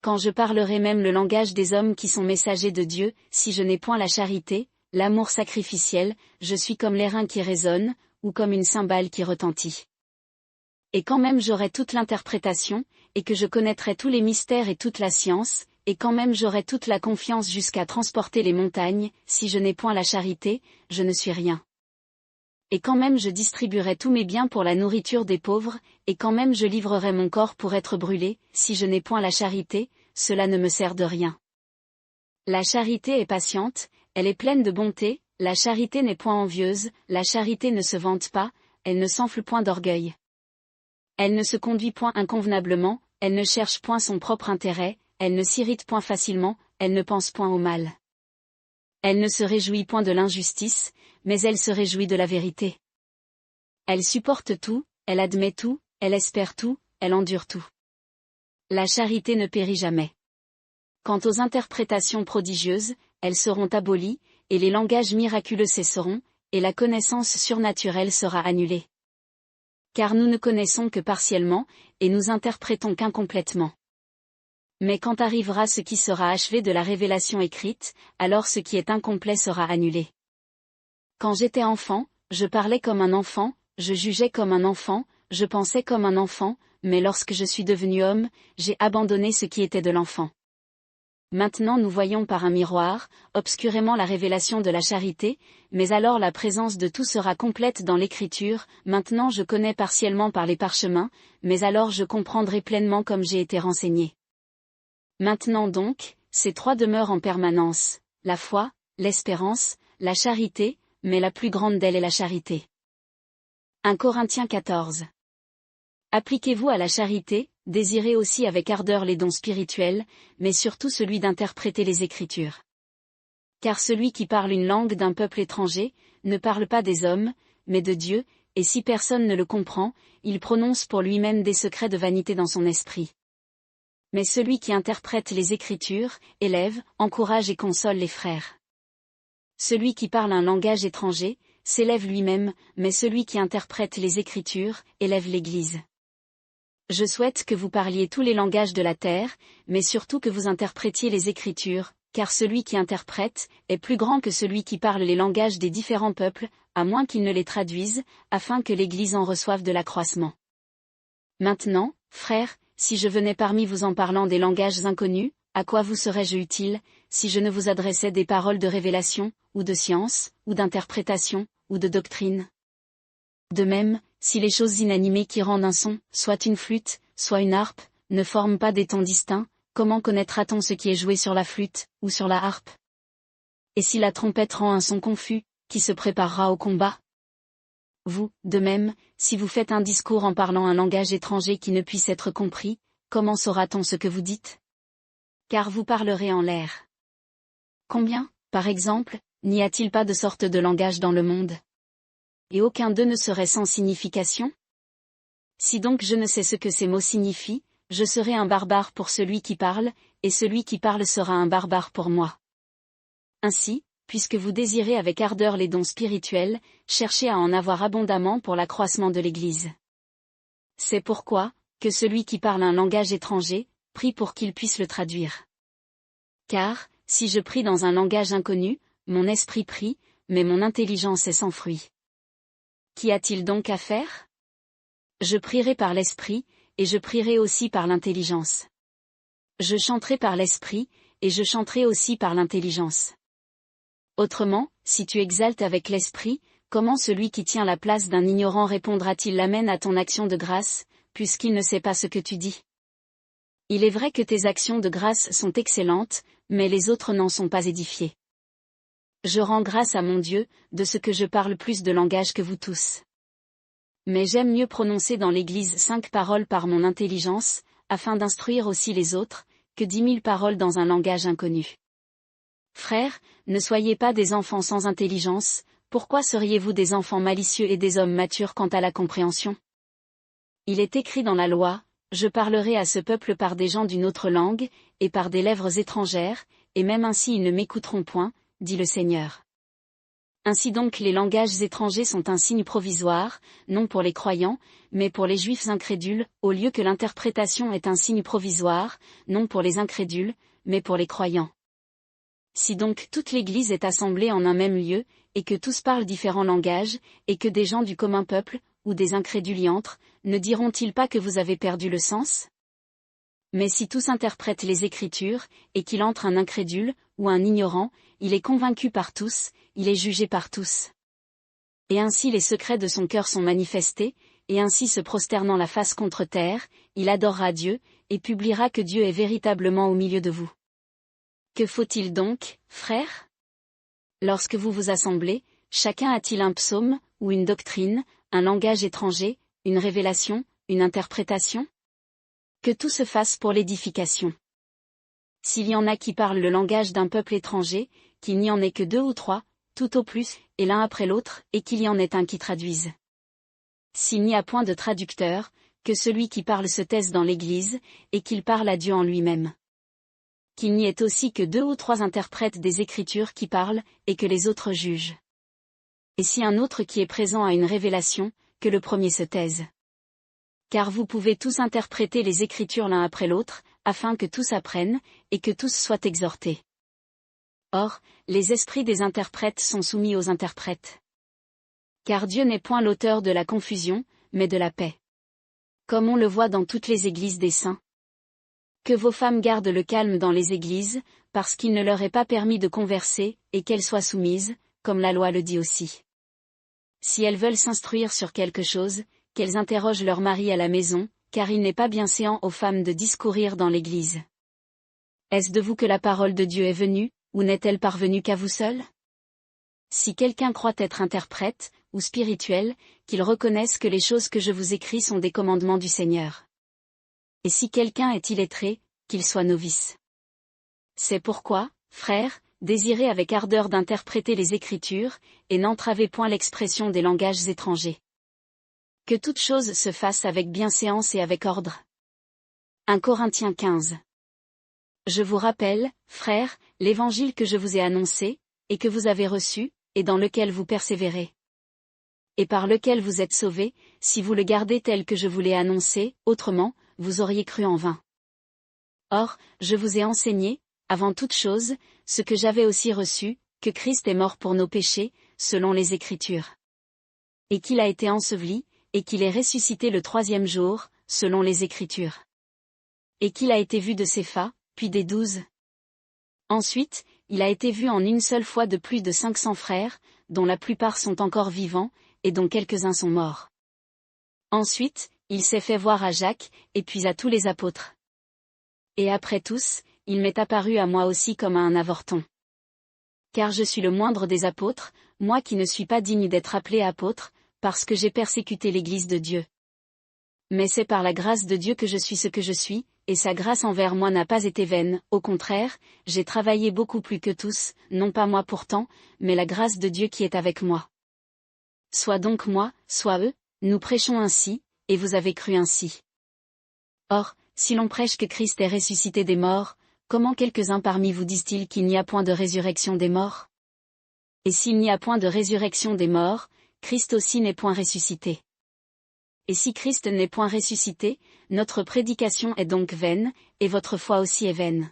Quand je parlerai même le langage des hommes qui sont messagers de Dieu, si je n'ai point la charité, l'amour sacrificiel, je suis comme l'airain qui résonne, ou comme une cymbale qui retentit. Et quand même j'aurai toute l'interprétation, et que je connaîtrai tous les mystères et toute la science, et quand même j'aurai toute la confiance jusqu'à transporter les montagnes, si je n'ai point la charité, je ne suis rien. Et quand même je distribuerai tous mes biens pour la nourriture des pauvres, et quand même je livrerai mon corps pour être brûlé, si je n'ai point la charité, cela ne me sert de rien. La charité est patiente, elle est pleine de bonté, la charité n'est point envieuse, la charité ne se vante pas, elle ne s'enfle point d'orgueil. Elle ne se conduit point inconvenablement, elle ne cherche point son propre intérêt, elle ne s'irrite point facilement, elle ne pense point au mal. Elle ne se réjouit point de l'injustice, mais elle se réjouit de la vérité. Elle supporte tout, elle admet tout, elle espère tout, elle endure tout. La charité ne périt jamais. Quant aux interprétations prodigieuses, elles seront abolies, et les langages miraculeux cesseront, et la connaissance surnaturelle sera annulée. Car nous ne connaissons que partiellement, et nous interprétons qu'incomplètement. Mais quand arrivera ce qui sera achevé de la révélation écrite, alors ce qui est incomplet sera annulé. Quand j'étais enfant, je parlais comme un enfant, je jugeais comme un enfant, je pensais comme un enfant, mais lorsque je suis devenu homme, j'ai abandonné ce qui était de l'enfant. Maintenant nous voyons par un miroir, obscurément la révélation de la charité, mais alors la présence de tout sera complète dans l'écriture, maintenant je connais partiellement par les parchemins, mais alors je comprendrai pleinement comme j'ai été renseigné. Maintenant donc, ces trois demeurent en permanence, la foi, l'espérance, la charité, mais la plus grande d'elles est la charité. 1 Corinthiens 14. Appliquez-vous à la charité, désirez aussi avec ardeur les dons spirituels, mais surtout celui d'interpréter les Écritures. Car celui qui parle une langue d'un peuple étranger, ne parle pas des hommes, mais de Dieu, et si personne ne le comprend, il prononce pour lui-même des secrets de vanité dans son esprit. Mais celui qui interprète les Écritures, élève, encourage et console les frères. Celui qui parle un langage étranger, s'élève lui-même, mais celui qui interprète les Écritures, élève l'Église. Je souhaite que vous parliez tous les langages de la terre, mais surtout que vous interprétiez les Écritures, car celui qui interprète est plus grand que celui qui parle les langages des différents peuples, à moins qu'il ne les traduise, afin que l'Église en reçoive de l'accroissement. Maintenant, frères, si je venais parmi vous en parlant des langages inconnus, à quoi vous serais-je utile, si je ne vous adressais des paroles de révélation, ou de science, ou d'interprétation, ou de doctrine? De même, si les choses inanimées qui rendent un son, soit une flûte, soit une harpe, ne forment pas des tons distincts, comment connaîtra-t-on ce qui est joué sur la flûte, ou sur la harpe? Et si la trompette rend un son confus, qui se préparera au combat? Vous, de même, si vous faites un discours en parlant un langage étranger qui ne puisse être compris, comment saura-t-on ce que vous dites? Car vous parlerez en l'air. Combien, par exemple, n'y a-t-il pas de sorte de langage dans le monde? Et aucun d'eux ne serait sans signification? Si donc je ne sais ce que ces mots signifient, je serai un barbare pour celui qui parle, et celui qui parle sera un barbare pour moi. Ainsi, puisque vous désirez avec ardeur les dons spirituels, cherchez à en avoir abondamment pour l'accroissement de l'Église. C'est pourquoi, que celui qui parle un langage étranger, prie pour qu'il puisse le traduire. Car, si je prie dans un langage inconnu, mon esprit prie, mais mon intelligence est sans fruit. Qu'y a-t-il donc à faire? Je prierai par l'esprit, et je prierai aussi par l'intelligence. Je chanterai par l'esprit, et je chanterai aussi par l'intelligence. Autrement, si tu exaltes avec l'esprit, comment celui qui tient la place d'un ignorant répondra-t-il l'amen à ton action de grâce, puisqu'il ne sait pas ce que tu dis? Il est vrai que tes actions de grâce sont excellentes, mais les autres n'en sont pas édifiés. Je rends grâce à mon Dieu, de ce que je parle plus de langage que vous tous. Mais j'aime mieux prononcer dans l'Église 5 paroles par mon intelligence, afin d'instruire aussi les autres, que 10 000 paroles dans un langage inconnu. Frères, ne soyez pas des enfants sans intelligence, pourquoi seriez-vous des enfants malicieux et des hommes matures quant à la compréhension? Il est écrit dans la loi, je parlerai à ce peuple par des gens d'une autre langue, et par des lèvres étrangères, et même ainsi ils ne m'écouteront point, dit le Seigneur. Ainsi donc les langages étrangers sont un signe provisoire, non pour les croyants, mais pour les juifs incrédules, au lieu que l'interprétation est un signe provisoire, non pour les incrédules, mais pour les croyants. Si donc toute l'Église est assemblée en un même lieu, et que tous parlent différents langages, et que des gens du commun peuple, ou des incrédules y entrent, ne diront-ils pas que vous avez perdu le sens? Mais si tous interprètent les Écritures, et qu'il entre un incrédule, ou un ignorant, il est convaincu par tous, il est jugé par tous. Et ainsi les secrets de son cœur sont manifestés, et ainsi se prosternant la face contre terre, il adorera Dieu, et publiera que Dieu est véritablement au milieu de vous. Que faut-il donc, frères? Lorsque vous vous assemblez, chacun a-t-il un psaume, ou une doctrine, un langage étranger, une révélation, une interprétation? Que tout se fasse pour l'édification. S'il y en a qui parlent le langage d'un peuple étranger, qu'il n'y en ait que 2 ou 3, tout au plus, et l'un après l'autre, et qu'il y en ait un qui traduise. S'il n'y a point de traducteur, que celui qui parle se taise dans l'Église, et qu'il parle à Dieu en lui-même. qu'il n'y ait aussi que 2 ou 3 interprètes des Écritures qui parlent, et que les autres jugent. Et si un autre qui est présent a une révélation, que le premier se taise. Car vous pouvez tous interpréter les Écritures l'un après l'autre, afin que tous apprennent, et que tous soient exhortés. Or, les esprits des interprètes sont soumis aux interprètes. Car Dieu n'est point l'auteur de la confusion, mais de la paix. Comme on le voit dans toutes les églises des saints. Que vos femmes gardent le calme dans les églises, parce qu'il ne leur est pas permis de converser, et qu'elles soient soumises, comme la loi le dit aussi. Si elles veulent s'instruire sur quelque chose, qu'elles interrogent leur mari à la maison, car il n'est pas bienséant aux femmes de discourir dans l'église. Est-ce de vous que la parole de Dieu est venue, ou n'est-elle parvenue qu'à vous seuls? Si quelqu'un croit être interprète, ou spirituel, qu'il reconnaisse que les choses que je vous écris sont des commandements du Seigneur. Et si quelqu'un est illettré, qu'il soit novice. C'est pourquoi, frères, désirez avec ardeur d'interpréter les Écritures, et n'entravez point l'expression des langages étrangers. Que toute chose se fasse avec bienséance et avec ordre. 1 Corinthiens 15. Je vous rappelle, frères, l'évangile que je vous ai annoncé, et que vous avez reçu, et dans lequel vous persévérez. Et par lequel vous êtes sauvés, si vous le gardez tel que je vous l'ai annoncé, autrement, vous auriez cru en vain. Or, je vous ai enseigné, avant toute chose, ce que j'avais aussi reçu, que Christ est mort pour nos péchés, selon les Écritures. Et qu'il a été enseveli, et qu'il est ressuscité le 3e jour, selon les Écritures. Et qu'il a été vu de Cépha, puis des 12. Ensuite, il a été vu en une seule fois de plus de 500 frères, dont la plupart sont encore vivants, et dont quelques-uns sont morts. Ensuite, il s'est fait voir à Jacques, et puis à tous les apôtres. Et après tous, il m'est apparu à moi aussi comme à un avorton. Car je suis le moindre des apôtres, moi qui ne suis pas digne d'être appelé apôtre, parce que j'ai persécuté l'Église de Dieu. Mais c'est par la grâce de Dieu que je suis ce que je suis, et sa grâce envers moi n'a pas été vaine, au contraire, j'ai travaillé beaucoup plus que tous, non pas moi pourtant, mais la grâce de Dieu qui est avec moi. Soit donc moi, soit eux, nous prêchons ainsi, et vous avez cru ainsi. Or, si l'on prêche que Christ est ressuscité des morts, comment quelques-uns parmi vous disent-ils qu'il n'y a point de résurrection des morts? Et s'il n'y a point de résurrection des morts, Christ aussi n'est point ressuscité. Et si Christ n'est point ressuscité, notre prédication est donc vaine, et votre foi aussi est vaine.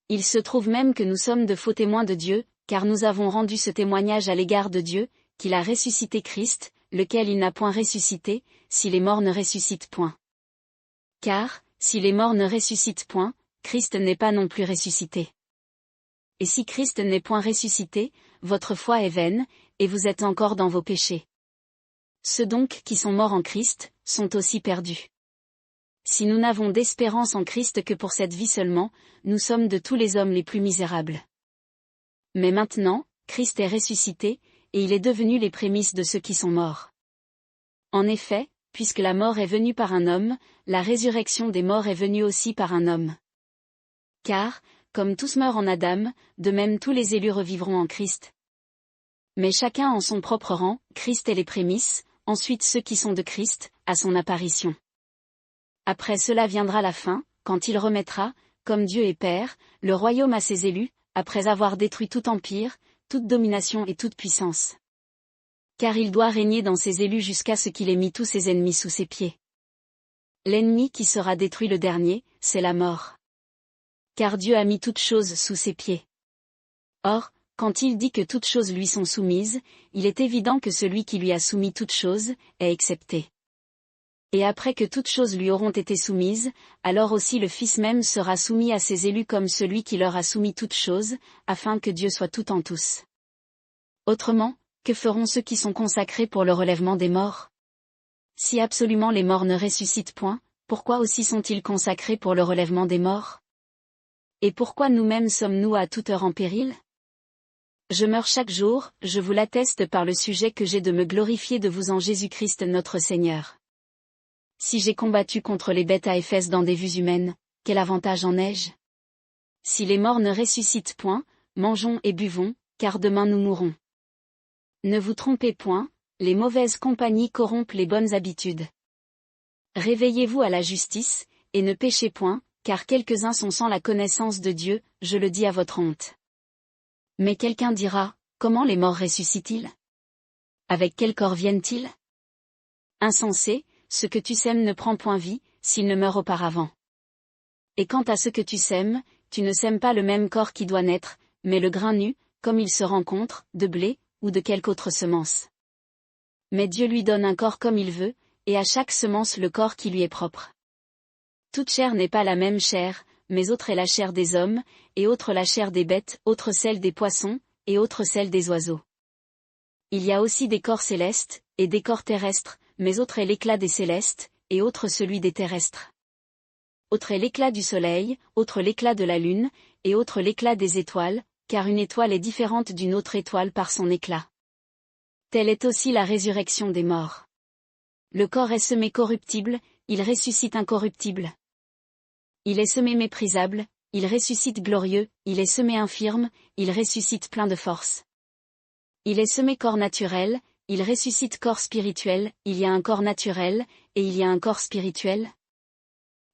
Il se trouve même que nous sommes de faux témoins de Dieu, car nous avons rendu ce témoignage à l'égard de Dieu, qu'il a ressuscité Christ, lequel il n'a point ressuscité, si les morts ne ressuscitent point. Car, si les morts ne ressuscitent point, Christ n'est pas non plus ressuscité. Et si Christ n'est point ressuscité, votre foi est vaine, et vous êtes encore dans vos péchés. Ceux donc qui sont morts en Christ, sont aussi perdus. Si nous n'avons d'espérance en Christ que pour cette vie seulement, nous sommes de tous les hommes les plus misérables. Mais maintenant, Christ est ressuscité, et il est devenu les prémices de ceux qui sont morts. En effet, puisque la mort est venue par un homme, la résurrection des morts est venue aussi par un homme. Car, comme tous meurent en Adam, de même tous les élus revivront en Christ. Mais chacun en son propre rang, Christ est les prémices, ensuite ceux qui sont de Christ, à son apparition. Après cela viendra la fin, quand il remettra, comme Dieu est Père, le royaume à ses élus, après avoir détruit tout empire, toute domination et toute puissance. Car il doit régner dans ses élus jusqu'à ce qu'il ait mis tous ses ennemis sous ses pieds. L'ennemi qui sera détruit le dernier, c'est la mort. Car Dieu a mis toutes choses sous ses pieds. Or, quand il dit que toutes choses lui sont soumises, il est évident que celui qui lui a soumis toutes choses, est excepté. Et après que toutes choses lui auront été soumises, alors aussi le Fils même sera soumis à ses élus comme celui qui leur a soumis toutes choses, afin que Dieu soit tout en tous. Autrement, que feront ceux qui sont consacrés pour le relèvement des morts? Si absolument les morts ne ressuscitent point, pourquoi aussi sont-ils consacrés pour le relèvement des morts? Et pourquoi nous-mêmes sommes-nous à toute heure en péril? Je meurs chaque jour, je vous l'atteste par le sujet que j'ai de me glorifier de vous en Jésus-Christ notre Seigneur. Si j'ai combattu contre les bêtes à Éphèse dans des vues humaines, quel avantage en ai-je? Si les morts ne ressuscitent point, mangeons et buvons, car demain nous mourrons. Ne vous trompez point, les mauvaises compagnies corrompent les bonnes habitudes. Réveillez-vous à la justice, et ne péchez point, car quelques-uns sont sans la connaissance de Dieu, je le dis à votre honte. Mais quelqu'un dira, comment les morts ressuscitent-ils? Avec quel corps viennent-ils? Insensé, ce que tu sèmes ne prend point vie, s'il ne meurt auparavant. Et quant à ce que tu sèmes, tu ne sèmes pas le même corps qui doit naître, mais le grain nu, comme il se rencontre, de blé, ou de quelque autre semence. Mais Dieu lui donne un corps comme il veut, et à chaque semence le corps qui lui est propre. Toute chair n'est pas la même chair, mais autre est la chair des hommes, et autre la chair des bêtes, autre celle des poissons, et autre celle des oiseaux. Il y a aussi des corps célestes, et des corps terrestres, mais autre est l'éclat des célestes, et autre celui des terrestres. Autre est l'éclat du soleil, autre l'éclat de la lune, et autre l'éclat des étoiles, car une étoile est différente d'une autre étoile par son éclat. Telle est aussi la résurrection des morts. Le corps est semé corruptible, il ressuscite incorruptible. Il est semé méprisable, il ressuscite glorieux, il est semé infirme, il ressuscite plein de force. Il est semé corps naturel, il ressuscite corps spirituel, il y a un corps naturel, et il y a un corps spirituel.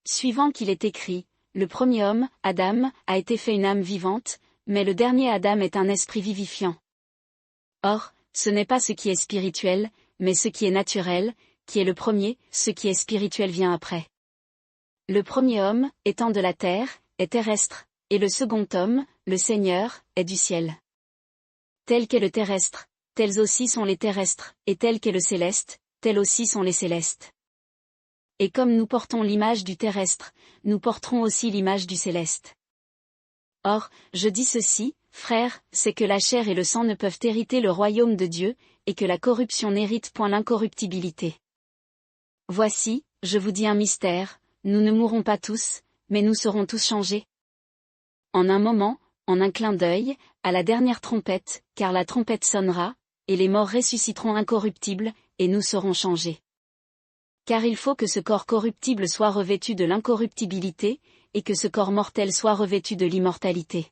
Suivant qu'il est écrit, le premier homme, Adam, a été fait une âme vivante, mais le dernier Adam est un esprit vivifiant. Or, ce n'est pas ce qui est spirituel, mais ce qui est naturel, qui est le premier, ce qui est spirituel vient après. Le premier homme, étant de la terre, est terrestre, et le second homme, le Seigneur, est du ciel. Tel qu'est le terrestre, tels aussi sont les terrestres, et tel qu'est le céleste, tels aussi sont les célestes. Et comme nous portons l'image du terrestre, nous porterons aussi l'image du céleste. Or, je dis ceci, frères, c'est que la chair et le sang ne peuvent hériter le royaume de Dieu, et que la corruption n'hérite point l'incorruptibilité. Voici, je vous dis un mystère, nous ne mourrons pas tous, mais nous serons tous changés. En un moment, en un clin d'œil, à la dernière trompette, car la trompette sonnera, et les morts ressusciteront incorruptibles, et nous serons changés. Car il faut que ce corps corruptible soit revêtu de l'incorruptibilité, et que ce corps mortel soit revêtu de l'immortalité.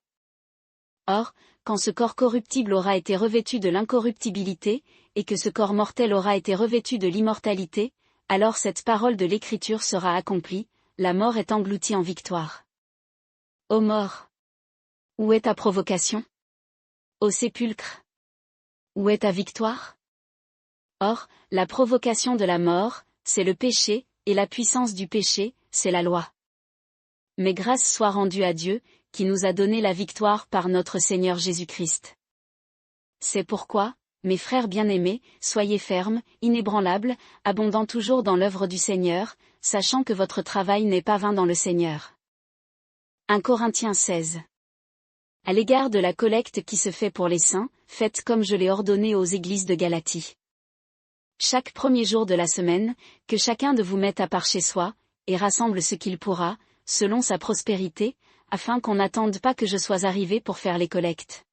Or, quand ce corps corruptible aura été revêtu de l'incorruptibilité, et que ce corps mortel aura été revêtu de l'immortalité, alors cette parole de l'Écriture sera accomplie, la mort est engloutie en victoire. Ô mort! Où est ta provocation? Ô sépulcre! Où est ta victoire? Or, la provocation de la mort, c'est le péché, et la puissance du péché, c'est la loi. Mais grâce soit rendue à Dieu, qui nous a donné la victoire par notre Seigneur Jésus-Christ. C'est pourquoi, mes frères bien-aimés, soyez fermes, inébranlables, abondant toujours dans l'œuvre du Seigneur, sachant que votre travail n'est pas vain dans le Seigneur. 1 Corinthiens 16. À l'égard de la collecte qui se fait pour les saints, faites comme je l'ai ordonné aux églises de Galatie. Chaque premier jour de la semaine, que chacun de vous mette à part chez soi, et rassemble ce qu'il pourra, selon sa prospérité, afin qu'on n'attende pas que je sois arrivé pour faire les collectes.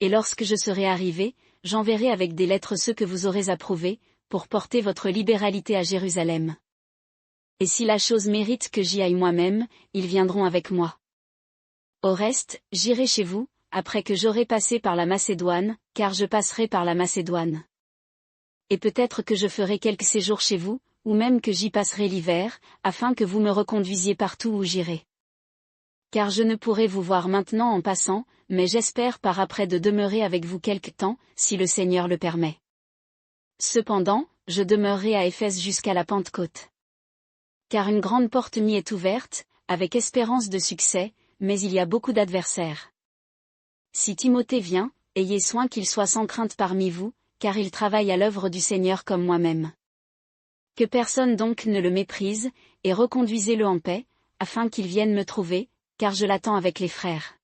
Et lorsque je serai arrivé, j'enverrai avec des lettres ceux que vous aurez approuvés, pour porter votre libéralité à Jérusalem. Et si la chose mérite que j'y aille moi-même, ils viendront avec moi. Au reste, j'irai chez vous, après que j'aurai passé par la Macédoine, car je passerai par la Macédoine. Et peut-être que je ferai quelques séjours chez vous, ou même que j'y passerai l'hiver, afin que vous me reconduisiez partout où j'irai. Car je ne pourrai vous voir maintenant en passant, mais j'espère par après de demeurer avec vous quelque temps, si le Seigneur le permet. Cependant, je demeurerai à Éphèse jusqu'à la Pentecôte. Car une grande porte m'y est ouverte, avec espérance de succès, mais il y a beaucoup d'adversaires. Si Timothée vient, ayez soin qu'il soit sans crainte parmi vous, car il travaille à l'œuvre du Seigneur comme moi-même. Que personne donc ne le méprise, et reconduisez-le en paix, afin qu'il vienne me trouver, car je l'attends avec les frères.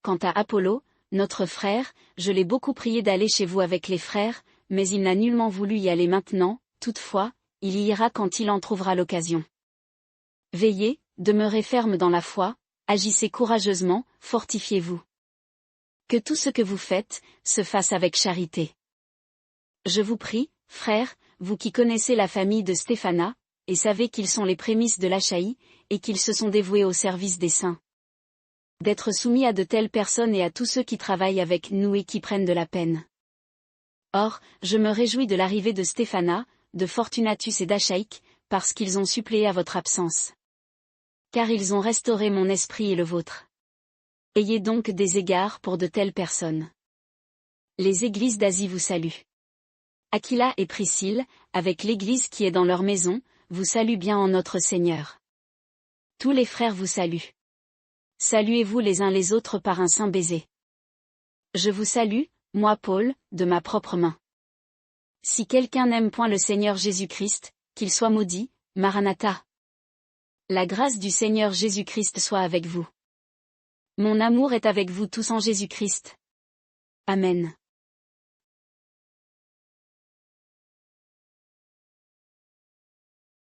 Quant à Apollo, notre frère, je l'ai beaucoup prié d'aller chez vous avec les frères, mais il n'a nullement voulu y aller maintenant, toutefois, il y ira quand il en trouvera l'occasion. Veillez, demeurez fermes dans la foi, agissez courageusement, fortifiez-vous. Que tout ce que vous faites, se fasse avec charité. Je vous prie, frères, vous qui connaissez la famille de Stéphana, et savez qu'ils sont les prémices de l'Achaïe, et qu'ils se sont dévoués au service des saints, d'être soumis à de telles personnes et à tous ceux qui travaillent avec nous et qui prennent de la peine. Or, je me réjouis de l'arrivée de Stéphana, de Fortunatus et d'Achaïque, parce qu'ils ont suppléé à votre absence. Car ils ont restauré mon esprit et le vôtre. Ayez donc des égards pour de telles personnes. Les églises d'Asie vous saluent. Aquila et Priscille, avec l'église qui est dans leur maison, vous saluent bien en notre Seigneur. Tous les frères vous saluent. Saluez-vous les uns les autres par un saint baiser. Je vous salue, moi Paul, de ma propre main. Si quelqu'un n'aime point le Seigneur Jésus-Christ, qu'il soit maudit. Maranatha. La grâce du Seigneur Jésus-Christ soit avec vous. Mon amour est avec vous tous en Jésus-Christ. Amen.